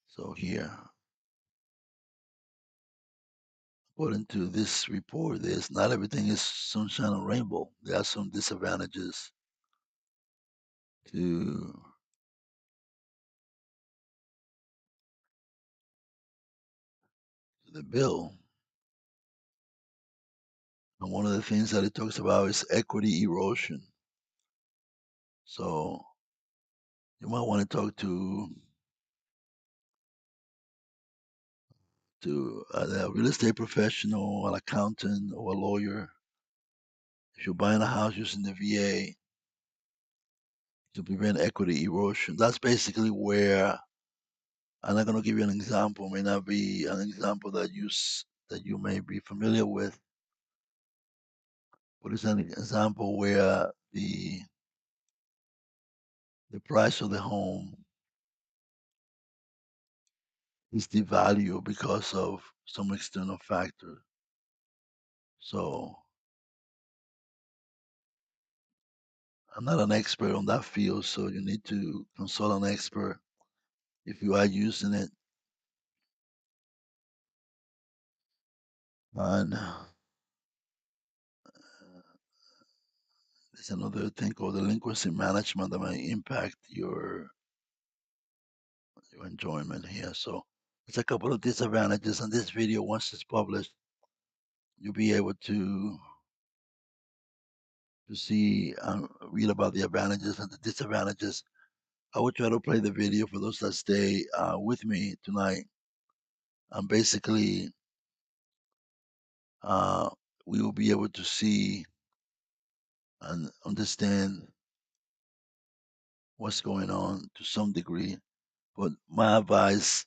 So here, according to this report, there's not everything is sunshine and rainbow. There are some disadvantages to the bill. And one of the things that it talks about is equity erosion. So you might want to talk to a real estate professional, an accountant, or a lawyer. If you're buying a house using the VA to prevent equity erosion, that's basically where. I'm not going to give you an example. May not be an example that you may be familiar with, but it's an example where the price of the home is devalued because of some external factor. So I'm not an expert on that field, so you need to consult an expert if you are using it. And there's another thing called delinquency management that may impact your enjoyment here. So there's a couple of disadvantages, and this video, once it's published, you'll be able to see read about the advantages and the disadvantages. I will try to play the video for those that stay with me tonight. And basically, uh, we will be able to see and understand what's going on to some degree. But my advice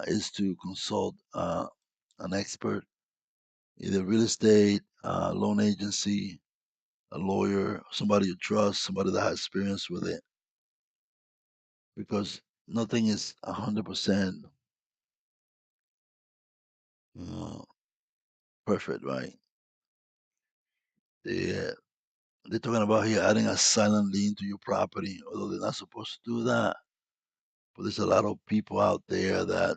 is to consult an expert, either real estate, loan agency, a lawyer, somebody you trust, somebody that has experience with it, because nothing is 100% uh, perfect, right? The They're talking about here adding a silent lien to your property, although they're not supposed to do that. But there's a lot of people out there that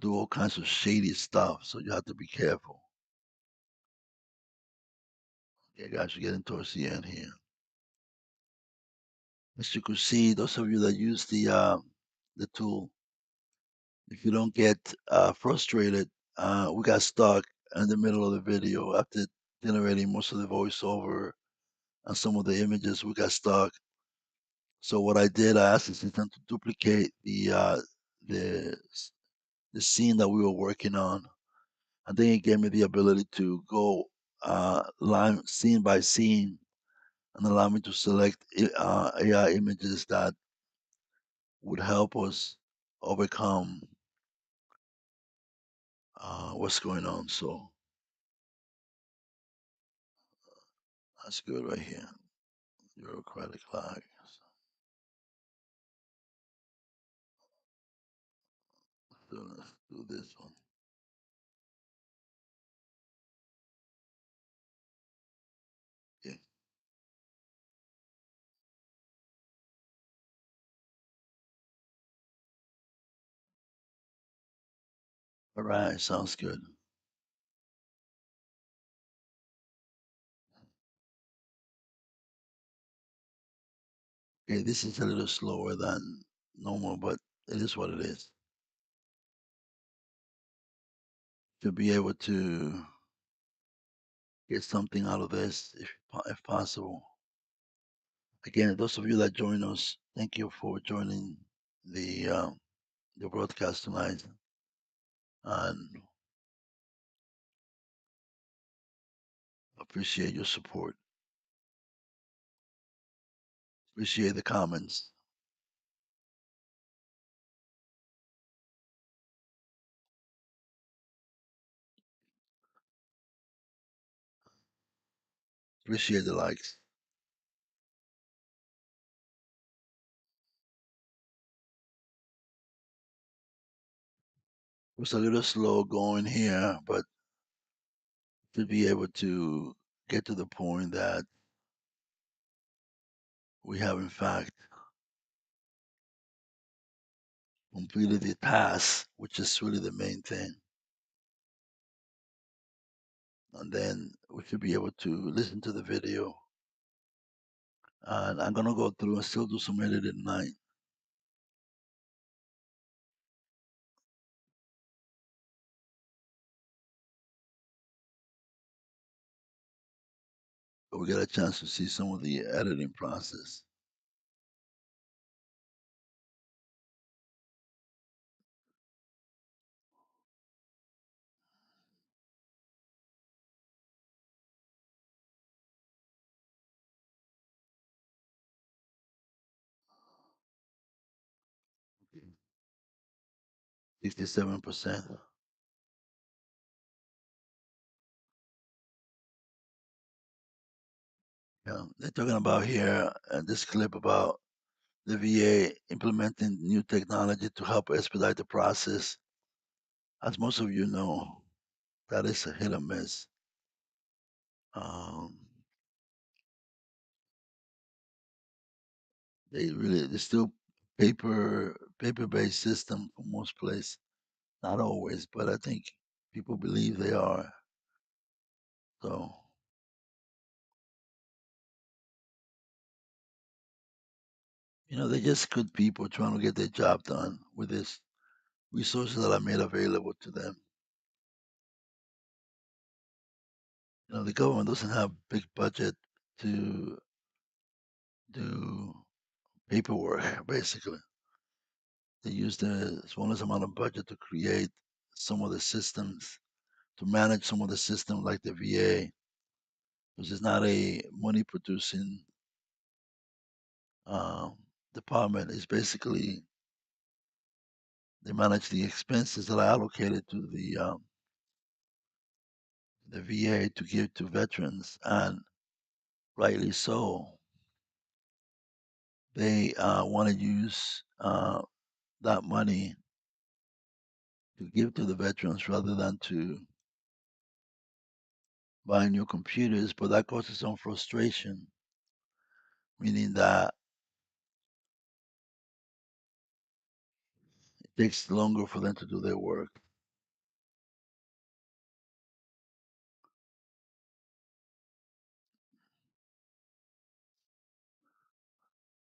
do all kinds of shady stuff, so you have to be careful. Okay, guys, we're getting towards the end here. As you could see, those of you that use the tool, if you don't get frustrated, we got stuck in the middle of the video after generating most of the voiceover and some of the images. We got stuck. So what I did, I asked the system to duplicate the the scene that we were working on, and then it gave me the ability to go line scene by scene and allow me to select AI images that would help us overcome what's going on. So that's good right here. Bureaucratic lag. So let's do this one. Okay. All right. Sounds good. Okay. This is a little slower than normal, but it is what it is. To be able to get something out of this, if possible. Again, those of you that join us, thank you for joining the broadcast tonight, and appreciate your support. Appreciate the comments. Appreciate the likes. It was a little slow going here, but to be able to get to the point that we have, in fact, completed the task, which is really the main thing. And then we should be able to listen to the video. And I'm going to go through and still do some editing tonight. But we get a chance to see some of the editing process. Okay. 67%. Yeah, they're talking about here this clip about the VA implementing new technology to help expedite the process. As most of you know, that is a hit or miss. Um, they still paper-based system for most places. Not always, but I think people believe they are. So they're just good people trying to get their job done with this resources that are made available to them. The government doesn't have big budget to do paperwork. Basically, they use the smallest amount of budget to create some of the systems, to manage some of the systems like the VA, which is not a money producing um, department. It's basically they manage the expenses that are allocated to the VA to give to veterans, and rightly so. They want to use that money to give to the veterans rather than to buying new computers, but that causes some frustration, meaning that it takes longer for them to do their work.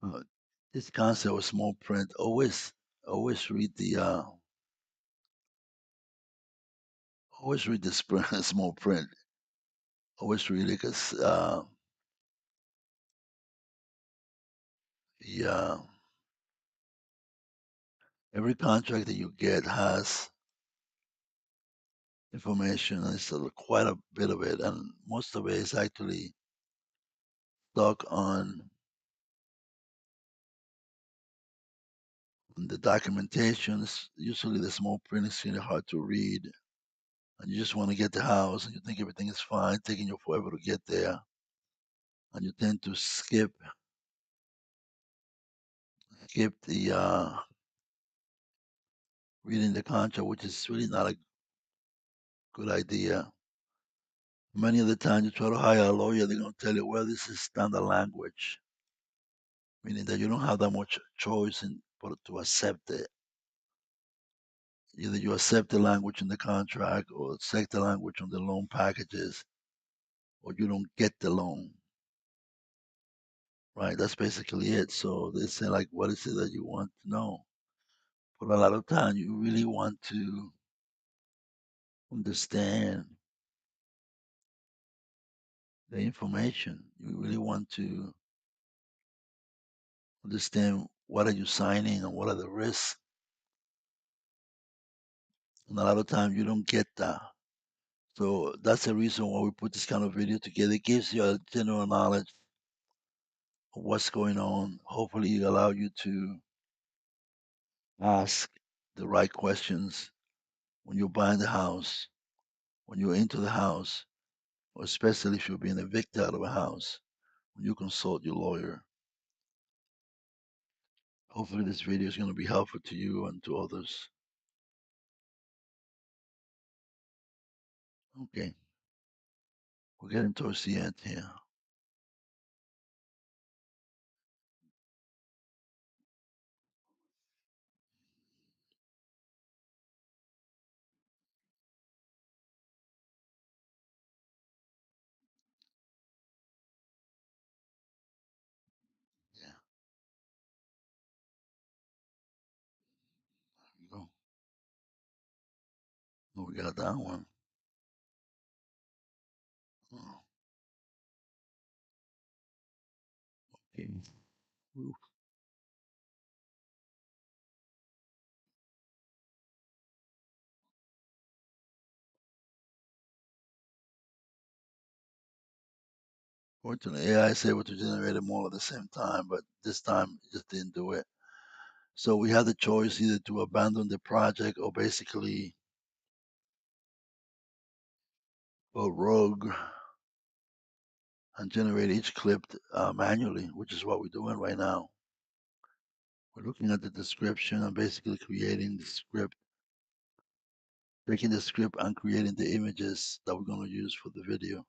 Uh, this concept of small print, always read the always read the small print. Always read it because the every contract that you get has information, and it's quite a bit of it, and most of it is actually stuck on the documentations. Usually, the small print is kind of hard to read, and you just want to get the house, and you think everything is fine, taking you forever to get there, and you tend to skip the reading the contract, which is really not a good idea. Many of the time, you try to hire a lawyer, they're going to tell you, well, this is standard language, meaning that you don't have that much choice to accept it. Either you accept the language in the contract or accept the language on the loan packages, or you don't get the loan. Right? That's basically it. So they say, like, what is it that you want to know? But a lot of time, you really want to understand the information. You really want to understand what are you signing and what are the risks. And a lot of times, you don't get that. So that's the reason why we put this kind of video together. It gives you a general knowledge of what's going on. Hopefully, it allow you to ask the right questions when you're buying the house, when you're into the house, or especially if you're being evicted out of a house, when you consult your lawyer. Hopefully, this video is going to be helpful to you and to others. Okay, we're getting towards the end here. Yeah, there we go. Oh, we got that one. Oh, okay. Woo. Fortunately, AI is able to generate them all at the same time, but this time it just didn't do it. So we had the choice either to abandon the project or basically go rogue and generate each clip manually, which is what we're doing right now. We're looking at the description and basically creating the script, taking the script and creating the images that we're going to use for the video.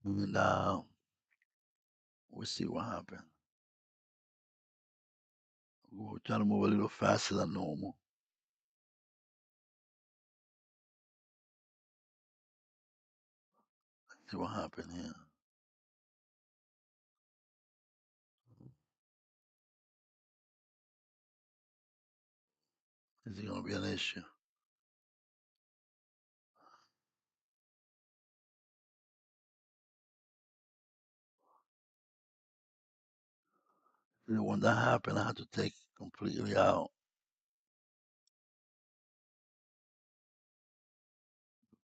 And we'll see what happens. We'll try to move a little faster than normal. See what happens here. Is it going to be an issue? When that happened, I had to take completely out.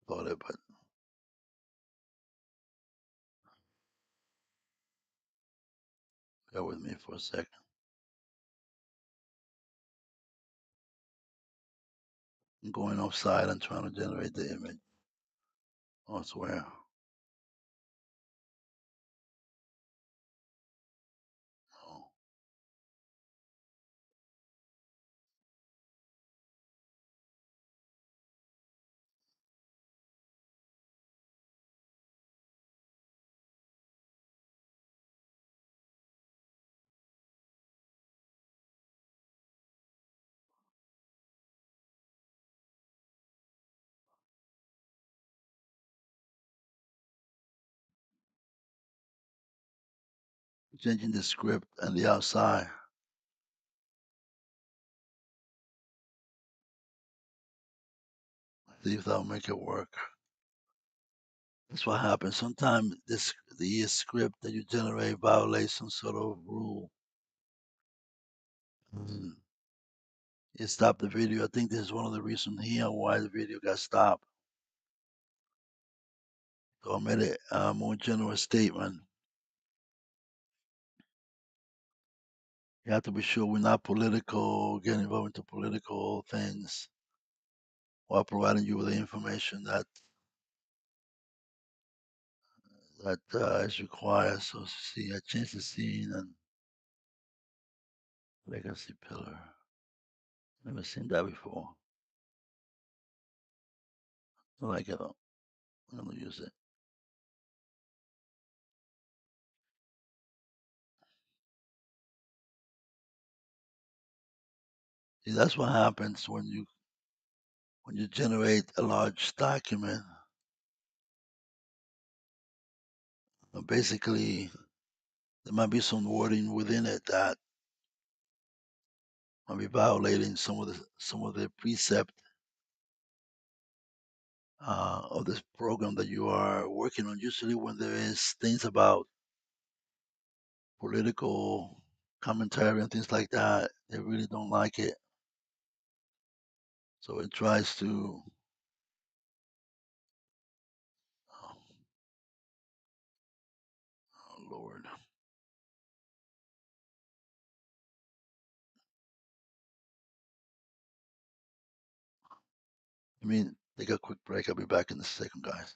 Thought it, but bear with me for a second. I'm going offside and trying to generate the image. I swear. Oh, changing the script and the outside. See if that'll make it work. That's what happens. Sometimes the script that you generate violates some sort of rule. Mm. It stopped the video. I think this is one of the reasons here why the video got stopped. So I made a more general statement. You have to be sure we're not political, getting involved into political things while providing you with the information that is required. So see, I changed the scene and legacy pillar. Never seen that before. I like it though. I'm gonna use it. See, that's what happens when you generate a large document. Basically, there might be some wording within it that might be violating some of the precept of this program that you are working on. Usually, when there is things about political commentary and things like that, they really don't like it. So it tries to. Oh, oh Lord. I mean, take a quick break. I'll be back in a second, guys.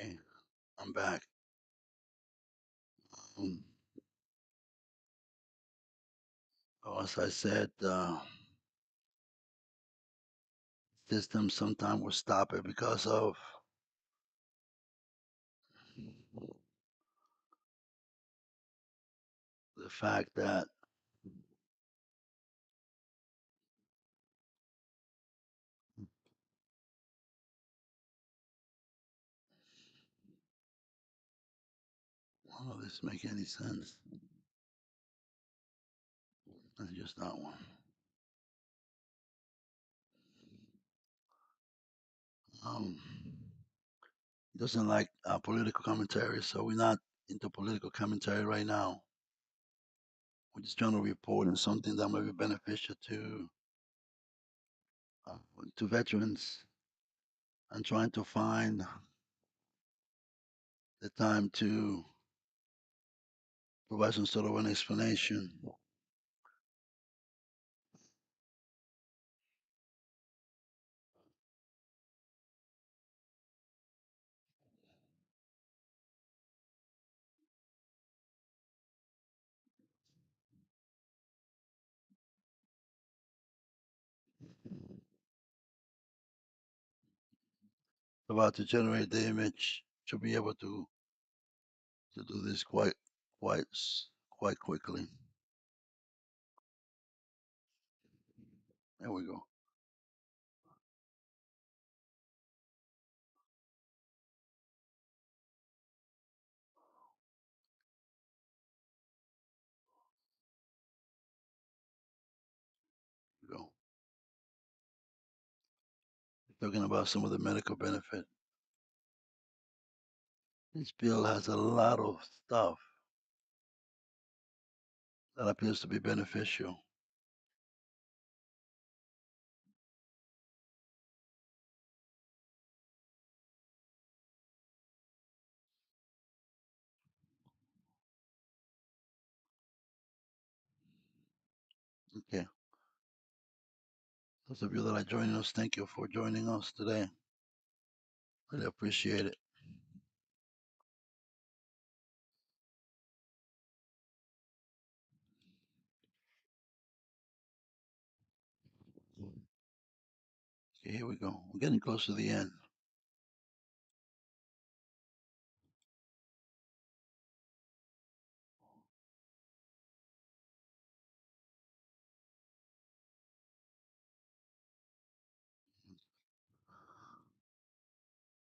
Okay, I'm back. Um, as I said, system sometimes will stop it because of the fact that none of this make any sense. That's just not one. Um, he doesn't like political commentary, so we're not into political commentary right now. We're just trying to report on something that might be beneficial uh, to veterans and trying to find the time to provide some sort of an explanation about to generate the image to be able to do this quite quickly. There we go. talking about some of the medical benefit. This bill has a lot of stuff that appears to be beneficial. Okay. Those of you that are joining us, thank you for joining us today. Really appreciate it. Okay, here we go. We're getting close to the end.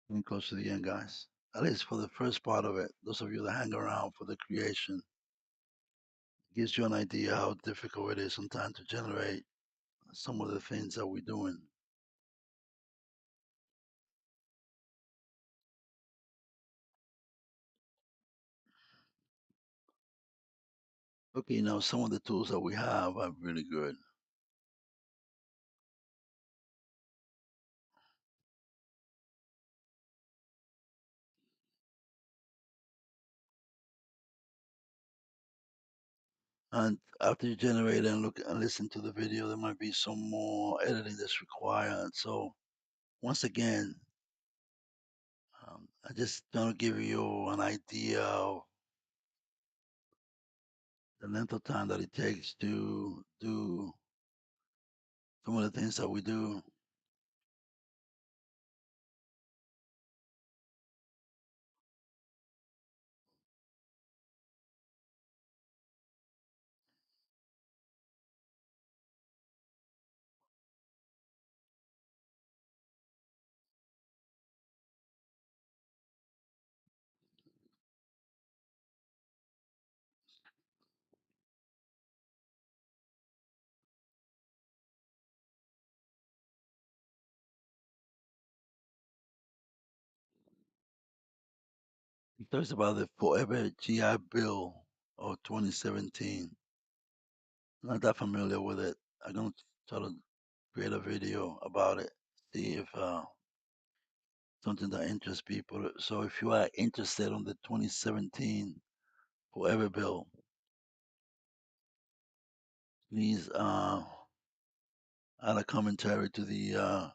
Getting close to the end, guys. At least for the first part of it. Those of you that hang around for the creation, gives you an idea how difficult it is sometimes to generate some of the things that we're doing. Okay, now some of the tools that we have are really good. And after you generate and look and listen to the video, there might be some more editing that's required. So once again, I just want to give you an idea of the length of time that it takes to do some of the things that we do. It talks about the Forever GI Bill of 2017. Not that familiar with it. I'm going to try to create a video about it, see if something that interests people. So if you are interested on the 2017 Forever Bill, please add a commentary to the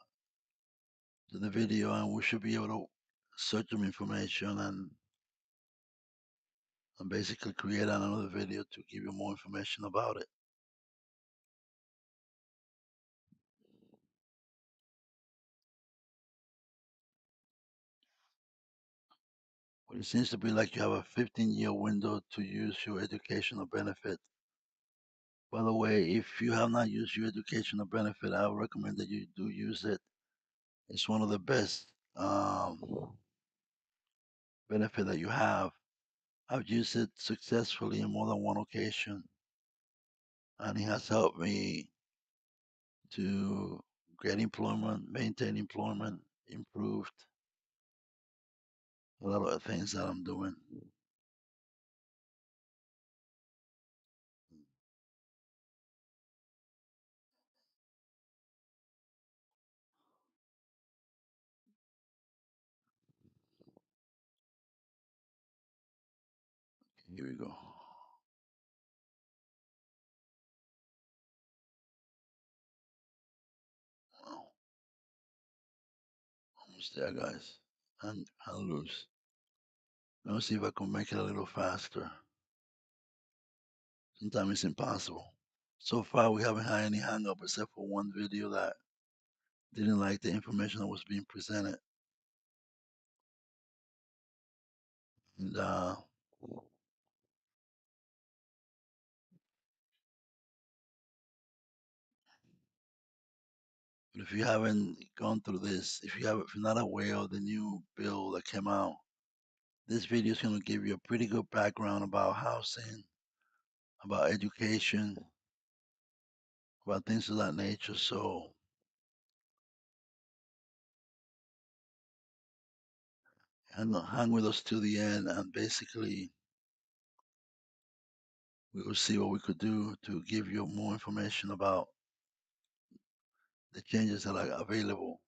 video, and we should be able to search some information and basically create another video to give you more information about it. But it seems to be like you have a 15-year window to use your educational benefit. By the way, if you have not used your educational benefit, I would recommend that you do use it. It's one of the best benefit that you have. I've used it successfully in more than one occasion, and it has helped me to get employment, maintain employment, improved a lot of the things that I'm doing. Here we go. Wow, almost there, guys. And loose. Let me see if I can make it a little faster. Sometimes it's impossible. So far, we haven't had any hang up except for one video that didn't like the information that was being presented. And but if you haven't gone through this, if you're not aware of the new bill that came out, this video is going to give you a pretty good background about housing, about education, about things of that nature. So hang with us till the end, and basically we will see what we could do to give you more information about the changes that are available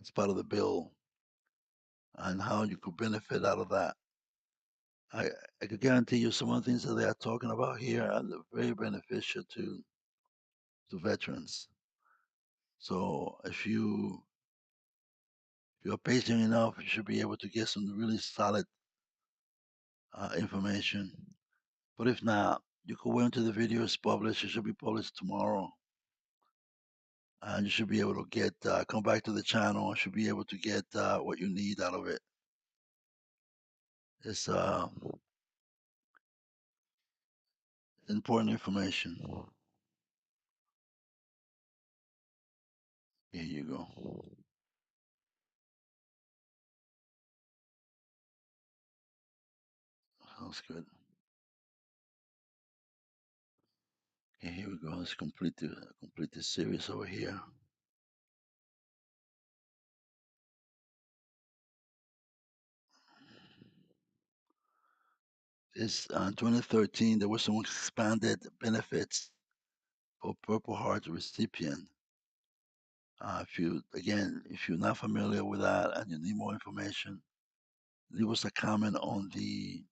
as part of the bill and how you could benefit out of that. I, I could guarantee you some of the things that they are talking about here are very beneficial to veterans. So if you're patient enough, you should be able to get some really solid information. But if not, you could wait until the video is published. It should be published tomorrow, and you should be able to get come back to the channel. And should be able to get what you need out of it. It's important information. Here you go. Sounds good. Okay, here we go. Let's complete this series over here. This 2013, there was some expanded benefits for Purple Heart recipient. If you're not familiar with that and you need more information, leave us a comment on the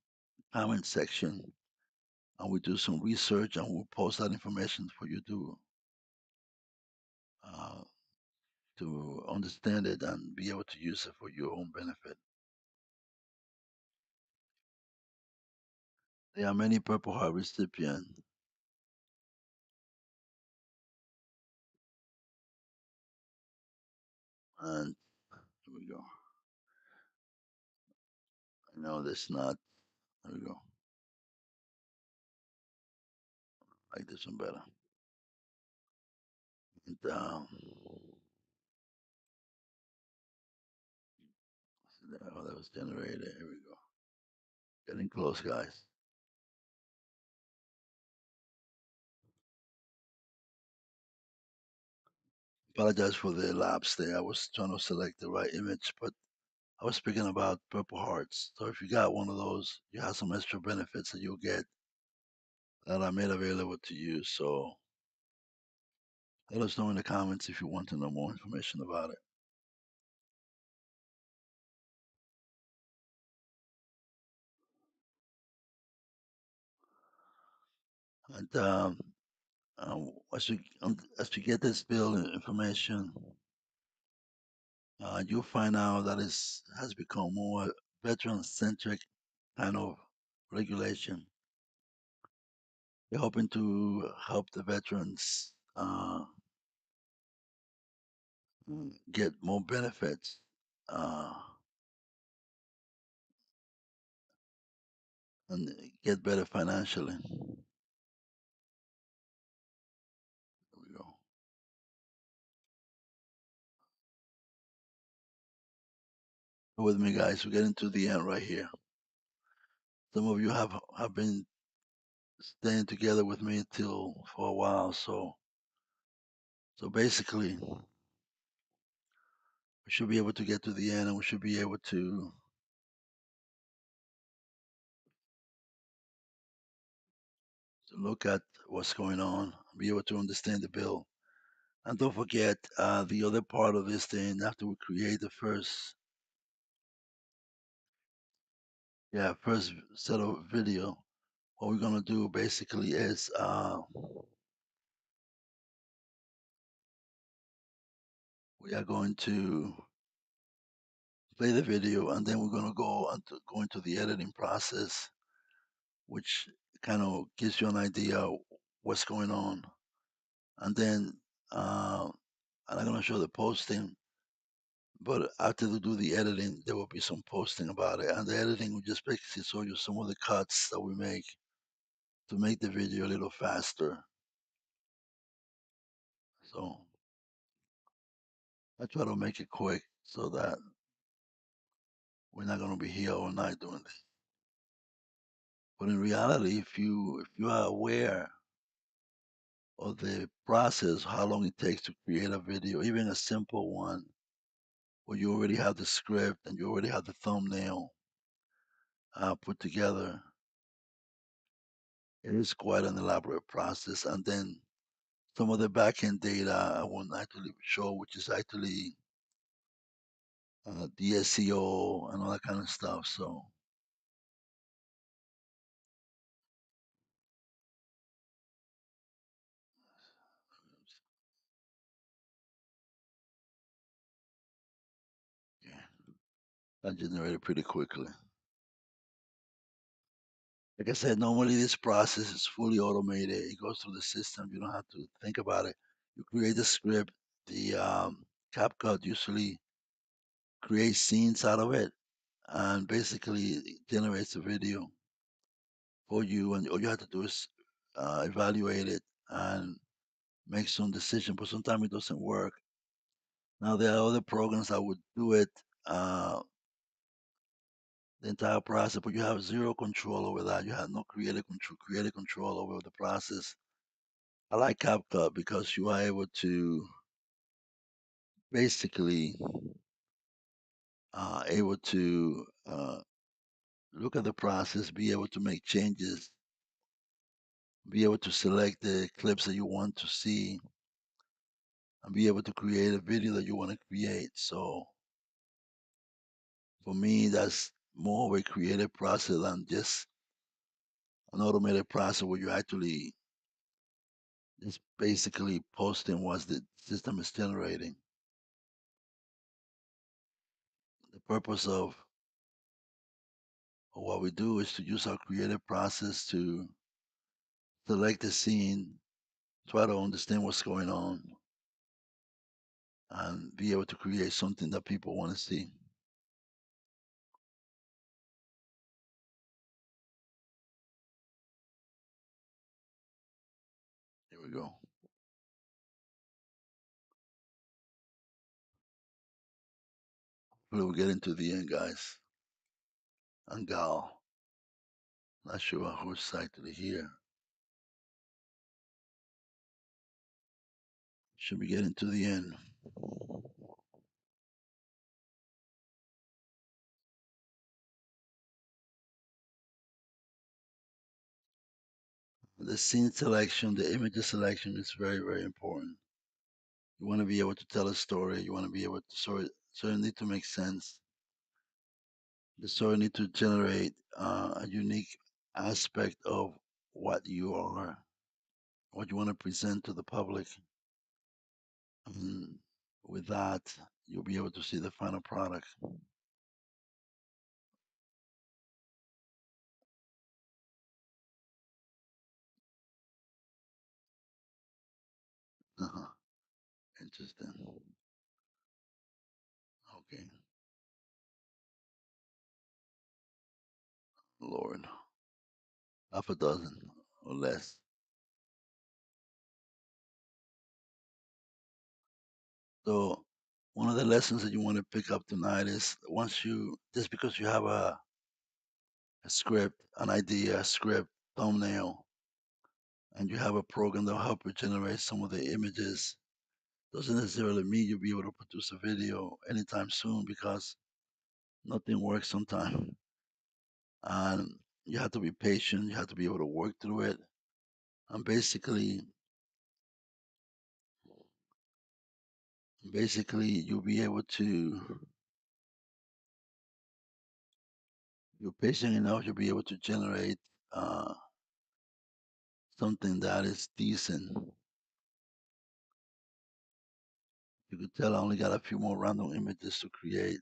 comment section, and we do some research and we'll post that information for you uh, to understand it and be able to use it for your own benefit. There are many Purple Heart recipients, and here we go. I know this not. There we go. I like this one better. And, oh, that was generated. Here we go. Getting close, guys. Apologize for the lapse there. I was trying to select the right image, but I was speaking about Purple Hearts. So if you got one of those, you have some extra benefits that you'll get that I made available to you. So let us know in the comments if you want to know more information about it. And as you get this bill information, you'll find out that it has become more veteran-centric kind of regulation. They're hoping to help the veterans get more benefits uh, and get better financially. There we go. Go with me, guys. We're getting to the end right here. Some of you have been staying together with me till for a while, so basically we should be able to get to the end, and we should be able to look at what's going on, be able to understand the bill. And don't forget the other part of this thing after we create the first set of video. What we're gonna do basically is we are going to play the video, and then we're gonna go into the editing process, which kind of gives you an idea of what's going on. And then uh, I'm not gonna show the posting, but after they do the editing, there will be some posting about it. And the editing will just basically show you some of the cuts that we make to make the video a little faster. So I try to make it quick so that we're not gonna be here all night doing this. But in reality, if you are aware of the process, how long it takes to create a video, even a simple one, where you already have the script and you already have the thumbnail put together. It is quite an elaborate process. And then some of the backend data I won't actually show, which is actually the SEO and all that kind of stuff. So yeah, that generated pretty quickly. Like I said, normally this process is fully automated. It goes through the system. You don't have to think about it. You create the script. The CapCut usually creates scenes out of it, and basically it generates a video for you. And all you have to do is evaluate it and make some decision. But sometimes it doesn't work. Now there are other programs that would do it uh, the entire process, but you have zero control over that. You have no creative control over the process. I like CapCut because you are able to basically able to look at the process, be able to make changes, be able to select the clips that you want to see, and be able to create a video that you want to create. So for me, that's more of a creative process than just an automated process where you actually just basically posting what the system is generating. The purpose of what we do is to use our creative process to select the scene, try to understand what's going on, and be able to create something that people want to see. Here we go. We'll get into the end, guys. Angal. Not sure who's actually here. Should be getting to the end. The scene selection, the image selection is very, very important. You want to be able to tell a story. You want to be able to so it need to make sense. The story need to generate a unique aspect of what you are, what you want to present to the public. And with that, you'll be able to see the final product. Uh-huh. Interesting. Okay, Lord, half a dozen or less. So, one of the lessons that you want to pick up tonight is once you, just because you have a script, an idea, a script, thumbnail, and you have a program that will help you generate some of the images, doesn't necessarily mean you'll be able to produce a video anytime soon because nothing works sometimes. And you have to be patient, you have to be able to work through it. And basically you'll be able to, you're patient enough, you'll be able to generate uh, something that is decent. You could tell I only got a few more random images to create.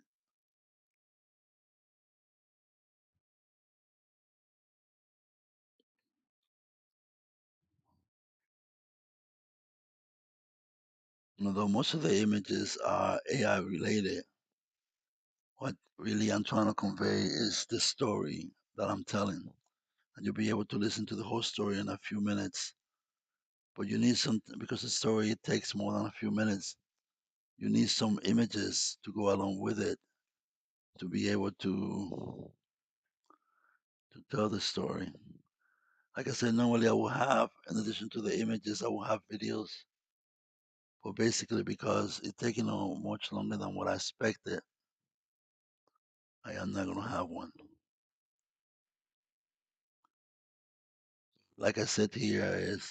Although most of the images are AI related, what really I'm trying to convey is the story that I'm telling. And you'll be able to listen to the whole story in a few minutes. But you need some, because the story it takes more than a few minutes, you need some images to go along with it to be able to tell the story. Like I said, normally I will have, in addition to the images, I will have videos. but basically because it's taking much longer than what I expected, I am not gonna have one. Like I said here, is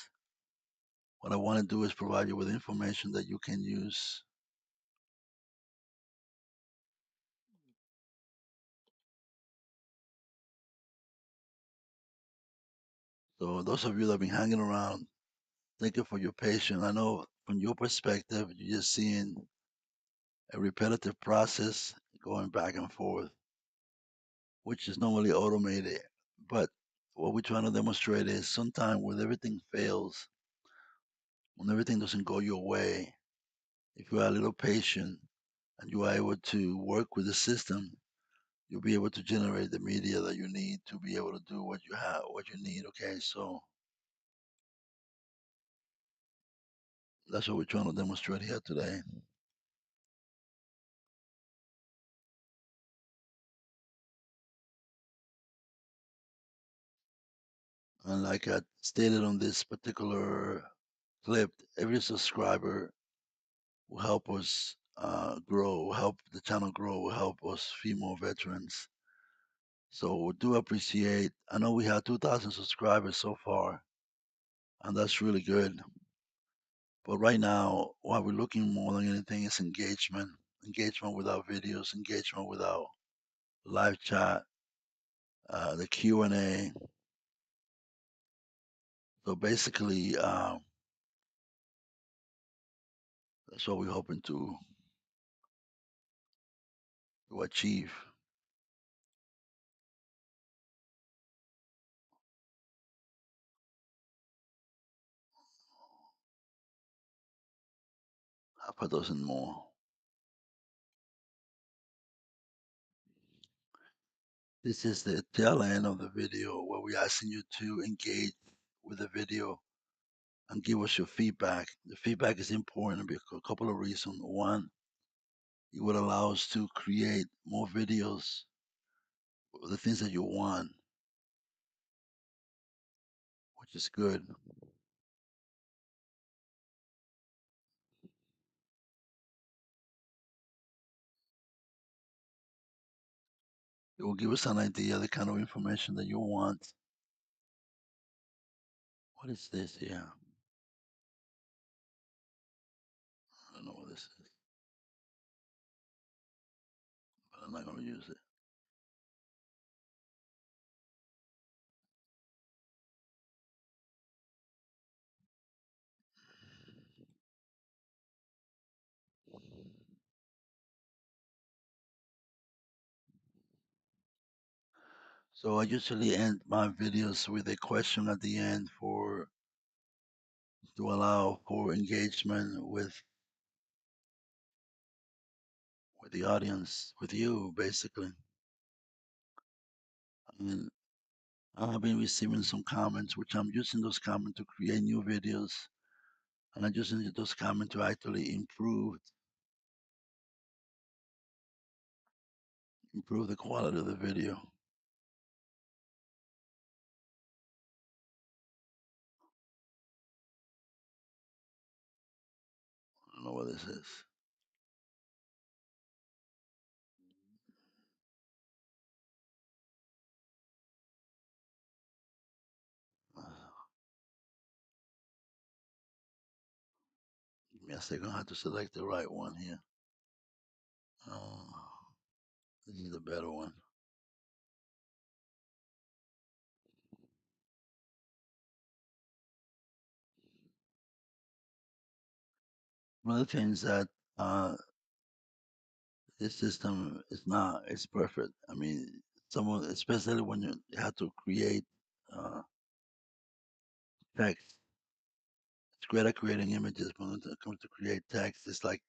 what I want to do is provide you with information that you can use. So those of you that have been hanging around, thank you for your patience. I know from your perspective, you're just seeing a repetitive process going back and forth, which is normally automated. But what we're trying to demonstrate is sometimes when everything fails, when everything doesn't go your way, if you are a little patient and you are able to work with the system, you'll be able to generate the media that you need to be able to do what you have, what you need. Okay, so that's what we're trying to demonstrate here today. And like I stated on this particular clip, every subscriber will help us grow, will help the channel grow, will help us feed more veterans. So we do appreciate. I know we have 2,000 subscribers so far, and that's really good. But right now, what we're looking more than anything is engagement, engagement with our videos, engagement with our live chat, the Q&A. So basically, that's what we're hoping to achieve. Half a dozen more. This is the tail end of the video where we're asking you to engage with the video and give us your feedback. The feedback is important because a couple of reasons. One, it would allow us to create more videos of the things that you want, which is good. It will give us an idea of the kind of information that you want. What is this here? I don't know what this is, but I'm not going to use it. So I usually end my videos with a question at the end for to allow for engagement with the audience, with you basically. And I have been receiving some comments, which I'm using those comments to create new videos, and I'm using those comments to actually improve the quality of the video. I don't know what this is. Uh, Give me a second. I have to select the right one here. Oh, this is the better one. One of the things that uh, this system is not it's perfect. I mean, someone, especially when you have to create uh, text, it's great at creating images, but when it comes to create text, it's like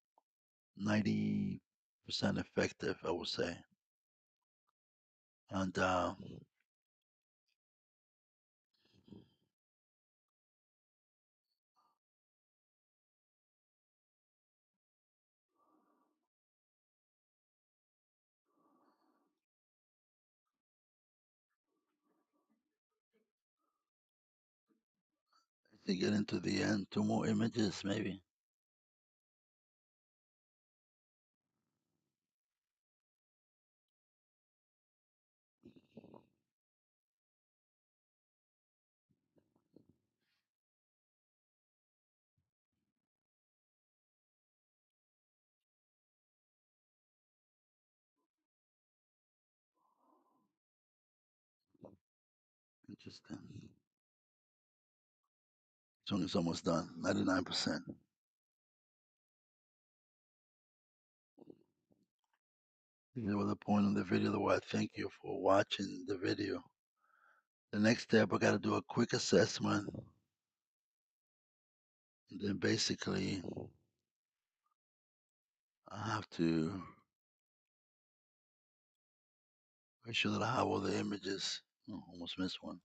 90% effective, I would say. And to get into the end, two more images maybe. Interesting. Song is almost done, 99%. Here was the point of the video, though. I thank you for watching the video. The next step, I got to do a quick assessment. And then basically, I have to make sure that I have all the images. Oh, almost missed one.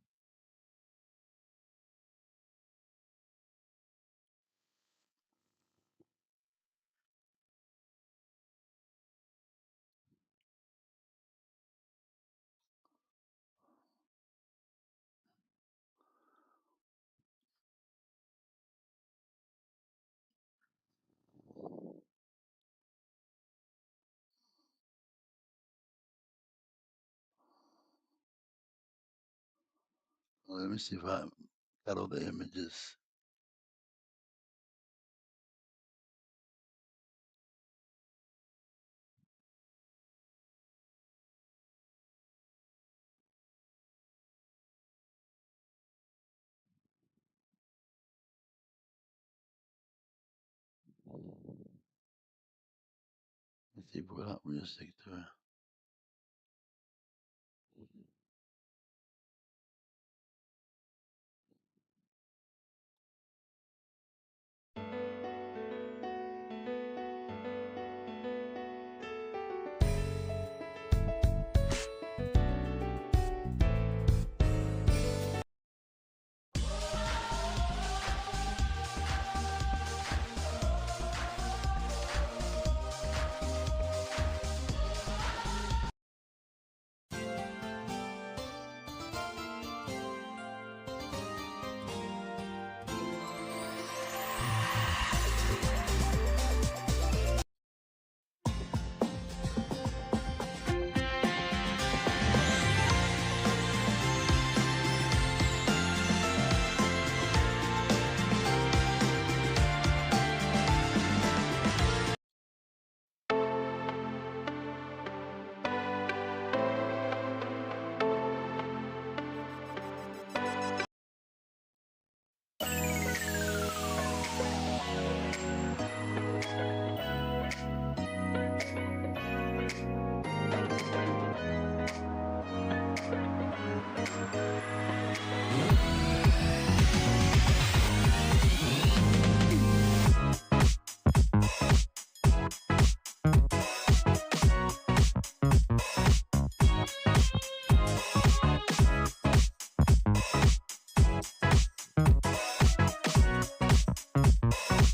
Let me see if I got all the images. Let's see what I'm going to stick to it.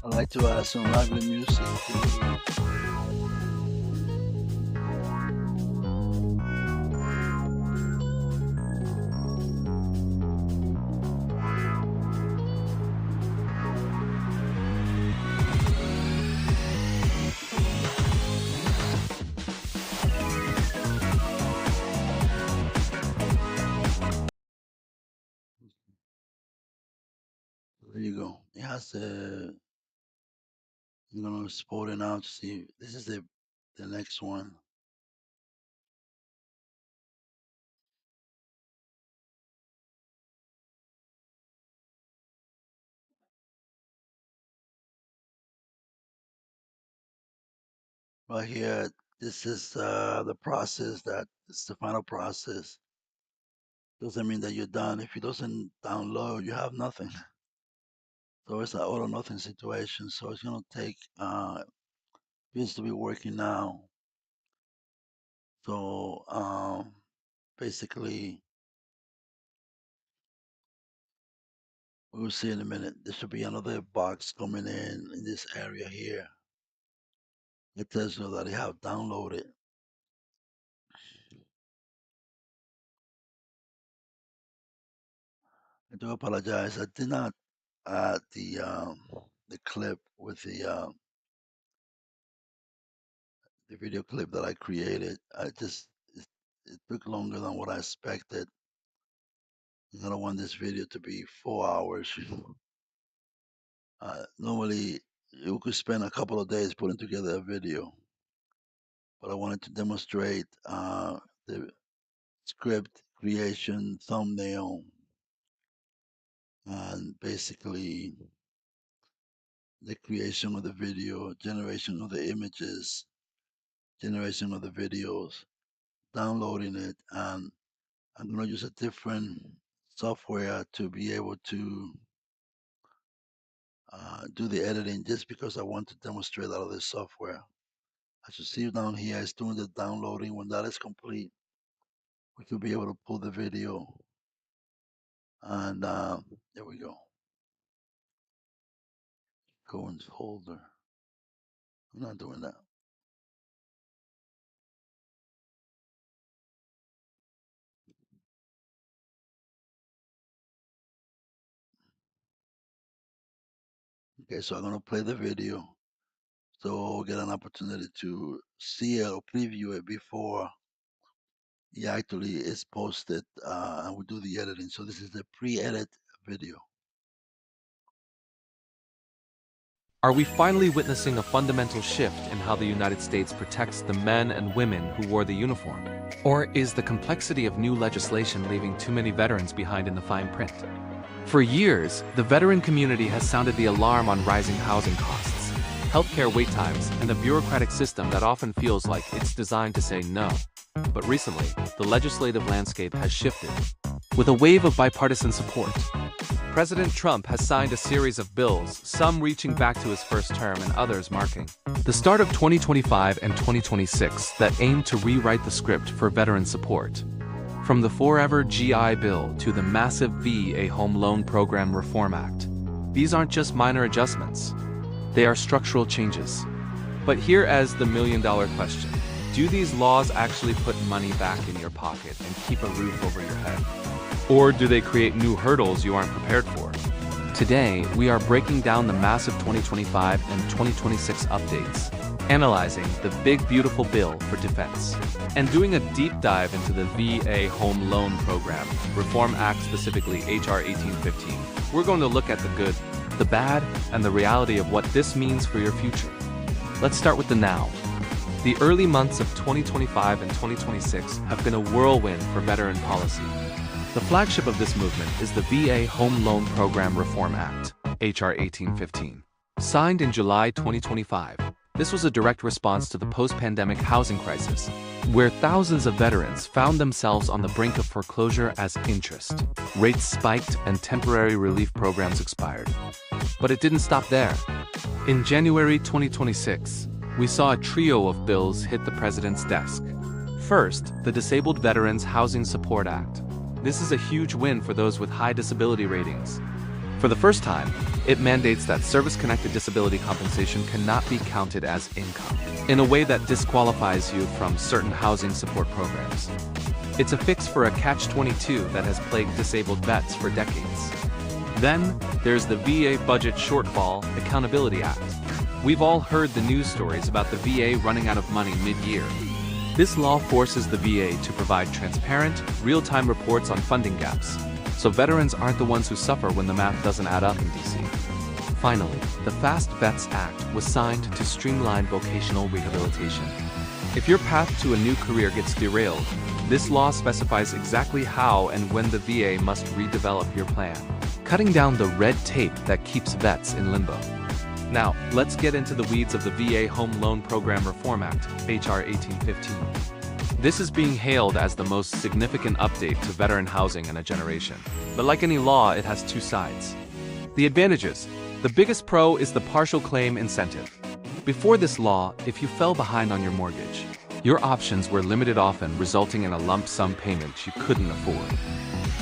I like to add some lively music to there you go. It has I'm gonna export it now to see. This is the next one. Right here, this is the process that it's the final process. Doesn't mean that you're done. If it doesn't download, you have nothing. So it's an all or nothing situation. So it's gonna take this to be working now. So basically, we'll see in a minute. There should be another box coming in this area here. It tells you that you have downloaded. I do apologize. I did not add the clip with the video clip that I created. It took longer than what I expected. I don't want this video to be 4 hours. Normally, you could spend a couple of days putting together a video, but I wanted to demonstrate the script creation thumbnail and basically the creation of the video, generation of the images, generation of the videos, downloading it, and I'm going to use a different software to be able to do the editing just because I want to demonstrate out of this software. As you see down here, it's doing the downloading. When that is complete, we could be able to pull the video, and there we go. Go in folder. I'm not doing that. Okay, so I'm going to play the video so we'll get an opportunity to see it or preview it before it actually is posted and we do the editing. So this is the pre-edit video. Are we finally witnessing a fundamental shift in how the United States protects the men and women who wore the uniform? Or is the complexity of new legislation leaving too many veterans behind in the fine print? For years, the veteran community has sounded the alarm on rising housing costs, healthcare wait times, and a bureaucratic system that often feels like it's designed to say no. But recently, the legislative landscape has shifted. With a wave of bipartisan support, President Trump has signed a series of bills, some reaching back to his first term and others marking the start of 2025 and 2026 that aim to rewrite the script for veteran support. From the Forever GI Bill to the massive VA Home Loan Program Reform Act, these aren't just minor adjustments. They are structural changes. But here is the million-dollar question. Do these laws actually put money back in your pocket and keep a roof over your head? Or do they create new hurdles you aren't prepared for? Today, we are breaking down the massive 2025 and 2026 updates, analyzing the big beautiful bill for defense, and doing a deep dive into the VA Home Loan Program Reform Act, specifically HR 1815. We're going to look at the good, the bad, and the reality of what this means for your future. Let's start with the now. The early months of 2025 and 2026 have been a whirlwind for veteran policy. The flagship of this movement is the VA Home Loan Program Reform Act, HR 1815. Signed in July 2025, this was a direct response to the post-pandemic housing crisis, where thousands of veterans found themselves on the brink of foreclosure as interest rates spiked and temporary relief programs expired. But it didn't stop there. In January 2026, we saw a trio of bills hit the president's desk. First, the Disabled Veterans Housing Support Act. This is a huge win for those with high disability ratings. For the first time, it mandates that service-connected disability compensation cannot be counted as income, in a way that disqualifies you from certain housing support programs. It's a fix for a catch-22 that has plagued disabled vets for decades. Then, there's the VA Budget Shortfall Accountability Act. We've all heard the news stories about the VA running out of money mid-year. This law forces the VA to provide transparent, real-time reports on funding gaps, so veterans aren't the ones who suffer when the math doesn't add up in DC. Finally, the FAST Vets Act was signed to streamline vocational rehabilitation. If your path to a new career gets derailed, this law specifies exactly how and when the VA must redevelop your plan, cutting down the red tape that keeps vets in limbo. Now, let's get into the weeds of the VA Home Loan Program Reform Act, HR 1815. This is being hailed as the most significant update to veteran housing in a generation. But like any law, it has two sides. The advantages. The biggest pro is the partial claim incentive. Before this law, if you fell behind on your mortgage, your options were limited, often resulting in a lump sum payment you couldn't afford.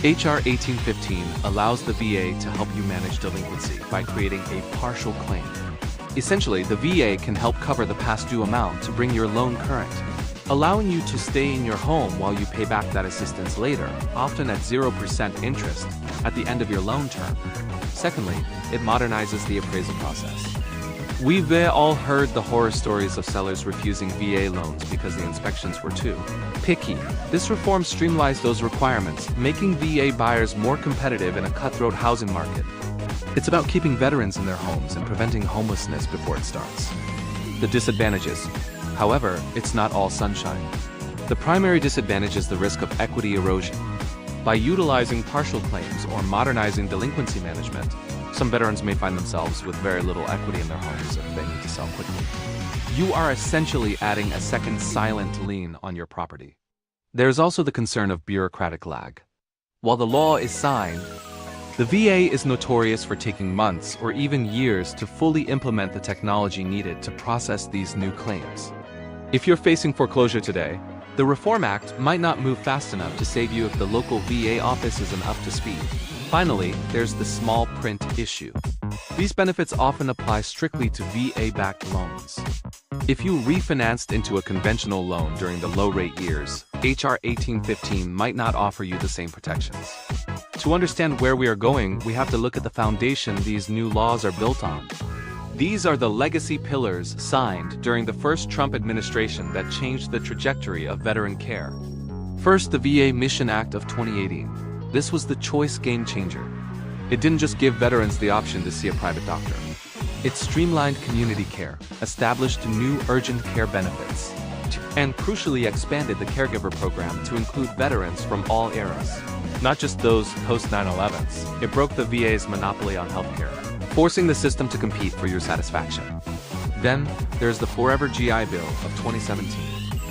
HR 1815 allows the VA to help you manage delinquency by creating a partial claim. Essentially, the VA can help cover the past due amount to bring your loan current, allowing you to stay in your home while you pay back that assistance later, often at 0% interest, at the end of your loan term. Secondly, it modernizes the appraisal process. We've all heard the horror stories of sellers refusing VA loans because the inspections were too picky. This reform streamlines those requirements, making VA buyers more competitive in a cutthroat housing market. It's about keeping veterans in their homes and preventing homelessness before it starts. The disadvantages. However, it's not all sunshine. The primary disadvantage is the risk of equity erosion. By utilizing partial claims or modernizing delinquency management, some veterans may find themselves with very little equity in their homes if they need to sell quickly. You are essentially adding a second silent lien on your property. There's also the concern of bureaucratic lag. While the law is signed, the VA is notorious for taking months or even years to fully implement the technology needed to process these new claims. If you're facing foreclosure today, the Reform Act might not move fast enough to save you if the local VA office isn't up to speed. Finally, there's the small print issue. These benefits often apply strictly to VA-backed loans. If you refinanced into a conventional loan during the low-rate years, HR 1815 might not offer you the same protections. To understand where we are going, we have to look at the foundation these new laws are built on. These are the legacy pillars signed during the first Trump administration that changed the trajectory of veteran care. First, the VA Mission Act of 2018. This was the choice game changer. It didn't just give veterans the option to see a private doctor. It streamlined community care, established new urgent care benefits, and crucially expanded the caregiver program to include veterans from all eras, not just those post 9/11s. It broke the VA's monopoly on healthcare, forcing the system to compete for your satisfaction. Then, there's the Forever GI Bill of 2017.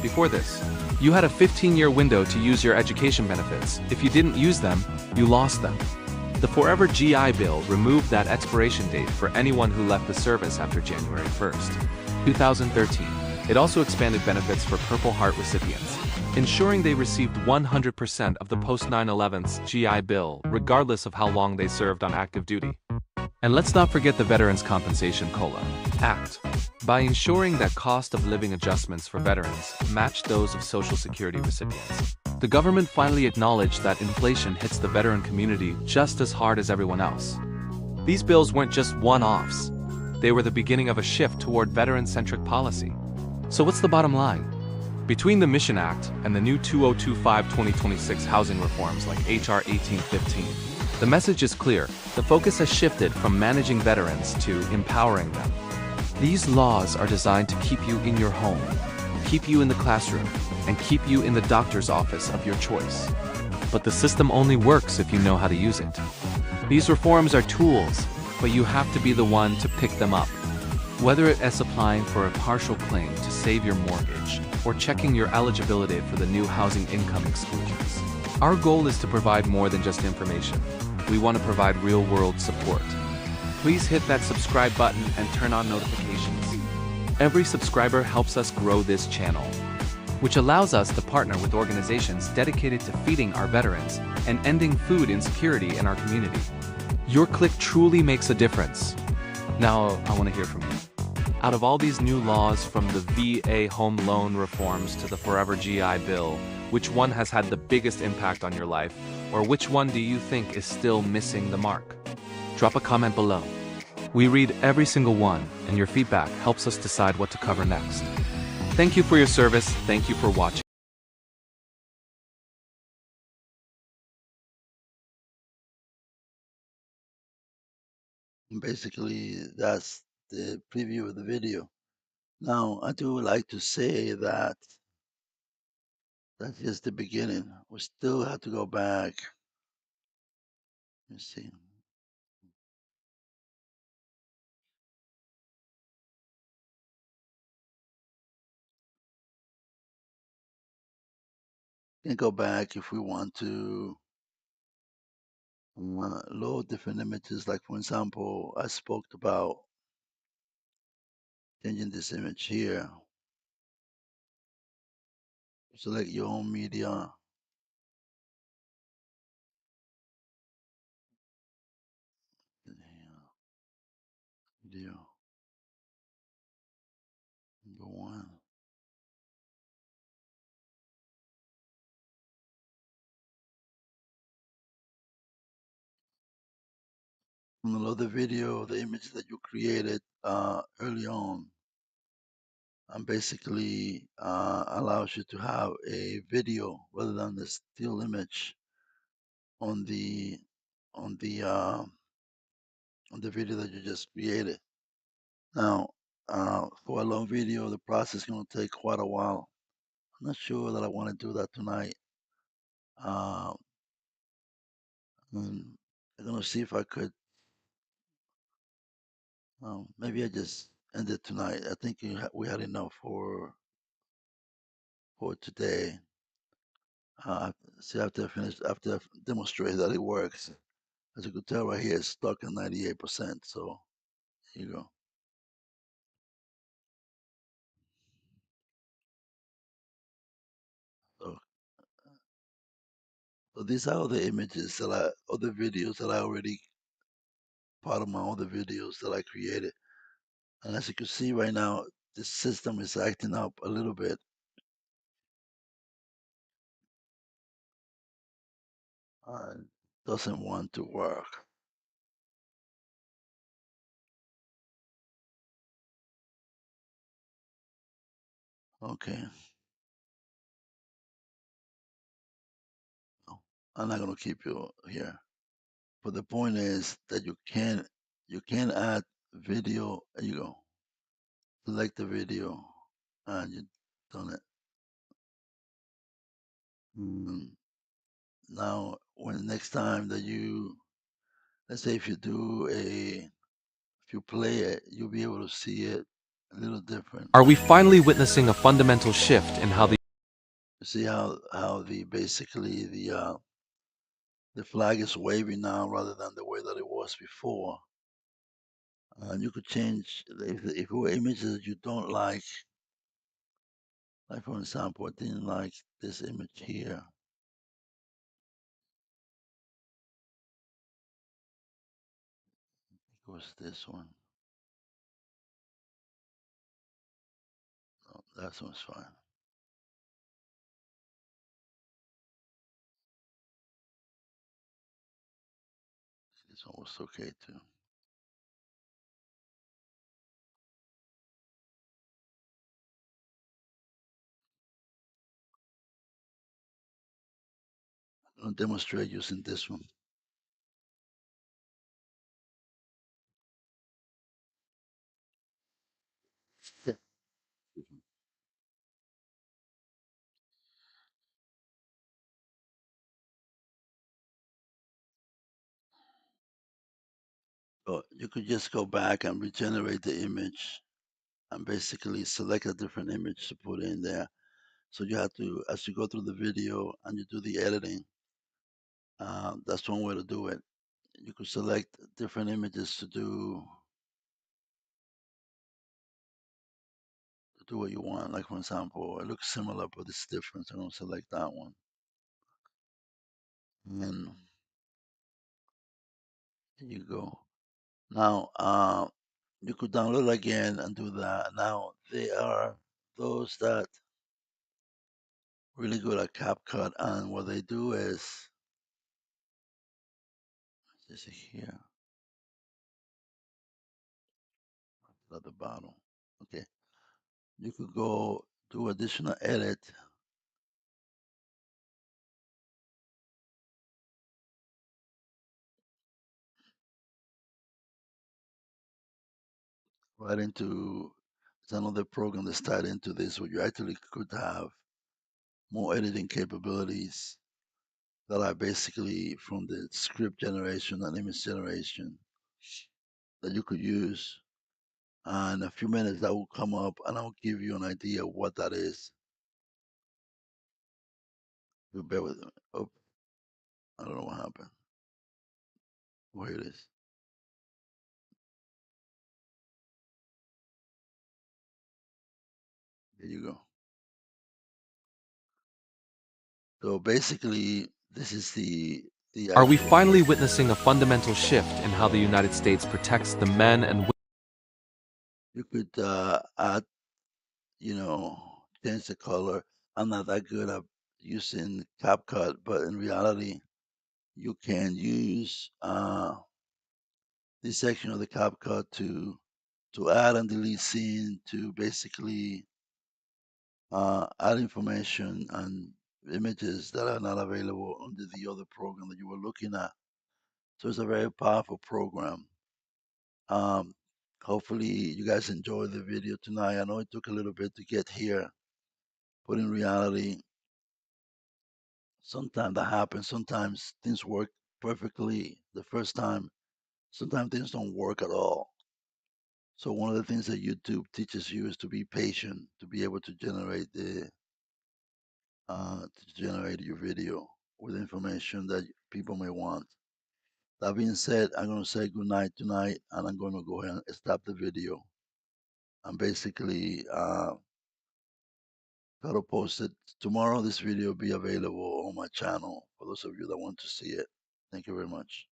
Before this, you had a 15-year window to use your education benefits. If you didn't use them, you lost them. The Forever GI Bill removed that expiration date for anyone who left the service after January 1st, 2013. It also expanded benefits for Purple Heart recipients, ensuring they received 100% of the post-9/11's GI Bill, regardless of how long they served on active duty. And let's not forget the Veterans Compensation COLA Act. By ensuring that cost of living adjustments for veterans match those of Social Security recipients, the government finally acknowledged that inflation hits the veteran community just as hard as everyone else. These bills weren't just one-offs. They were the beginning of a shift toward veteran-centric policy. So what's the bottom line? Between the Mission Act and the new 2025-2026 housing reforms like HR 1815, the message is clear. The focus has shifted from managing veterans to empowering them. These laws are designed to keep you in your home, keep you in the classroom, and keep you in the doctor's office of your choice. But the system only works if you know how to use it. These reforms are tools, but you have to be the one to pick them up. Whether it is applying for a partial claim to save your mortgage, or checking your eligibility for the new housing income exclusions. Our goal is to provide more than just information. We want to provide real-world support. Please hit that subscribe button and turn on notifications. Every subscriber helps us grow this channel, which allows us to partner with organizations dedicated to feeding our veterans and ending food insecurity in our community. Your click truly makes a difference. Now, I want to hear from you. Out of all these new laws, from the VA home loan reforms to the Forever GI Bill, which one has had the biggest impact on your life, or which one do you think is still missing the mark? Drop a comment below. We read every single one, and your feedback helps us decide what to cover next. Thank you for your service. Thank you for watching. And basically, that's the preview of the video. Now, I do like to say that that's just the beginning. We still have to go back. Let's see. We can go back if we want to load different images. Like, for example, I spoke about changing this image here. Select your own media. Video number one. I'm gonna load the video, the image that you created early on, and basically allows you to have a video rather than the still image on the on the uh, on the video that you just created. Now, for a long video, the process is going to take quite a while. I'm not sure that I want to do that tonight. And I'm gonna see if I could. Maybe I just end it tonight. I think we had enough for today. See, after I finish, after I demonstrate that it works, as you could tell right here, it's stuck at 98%. So here you go. So, so these are all the images other videos that I already part of my other videos that I created. And as you can see right now, the system is acting up a little bit. And doesn't want to work. Okay, no, I'm not gonna keep you here. But the point is that you can add video. There you go. Select the video, and you done it. Mm, Now, when next time that let's say if you if you play it, you'll be able to see it a little different. Are we finally witnessing a fundamental shift in how the You see how basically the flag is waving now rather than the way that it was before. And you could change if it were images that you don't like for example, I didn't like this image here. It was this one. No, that one's fine. This one was okay too. I'm gonna demonstrate using this one. Yeah. So you could just go back and regenerate the image and basically select a different image to put in there. So you have to, as you go through the video and you do the editing, that's one way to do it. You could select different images to do what you want. Like for example, it looks similar but it's different. So I'm gonna select that one. And there you go. Now you could download again and do that. Now they are those that really good at CapCut, and what they do is this here at the bottom. Okay, you could go do additional edit right into. It's another program that's tied into this, where you actually could have more editing capabilities that are basically from the script generation and image generation that you could use. And in a few minutes that will come up and I'll give you an idea of what that is. You bear with me. Oh, I don't know what happened. Where it is. There you go. So basically, this is the Are we actual. finally witnessing a fundamental shift in how the United States protects the men and You could add, change the color. I'm not that good at using CapCut, but in reality, you can use this section of the CapCut to add and delete scene, to basically add information and images that are not available under the other program that you were looking at. So it's a very powerful program. Um, Hopefully you guys enjoyed the video tonight. I know it took a little bit to get here, but in reality, sometimes that happens. Sometimes things work perfectly the first time, sometimes things don't work at all. So one of the things that YouTube teaches you is to be patient, to be able to generate your video with information that people may want. That being said, I'm going to say good night tonight, and I'm going to go ahead and stop the video and basically try to post it tomorrow. This video will be available on my channel for those of you that want to see it. Thank you very much.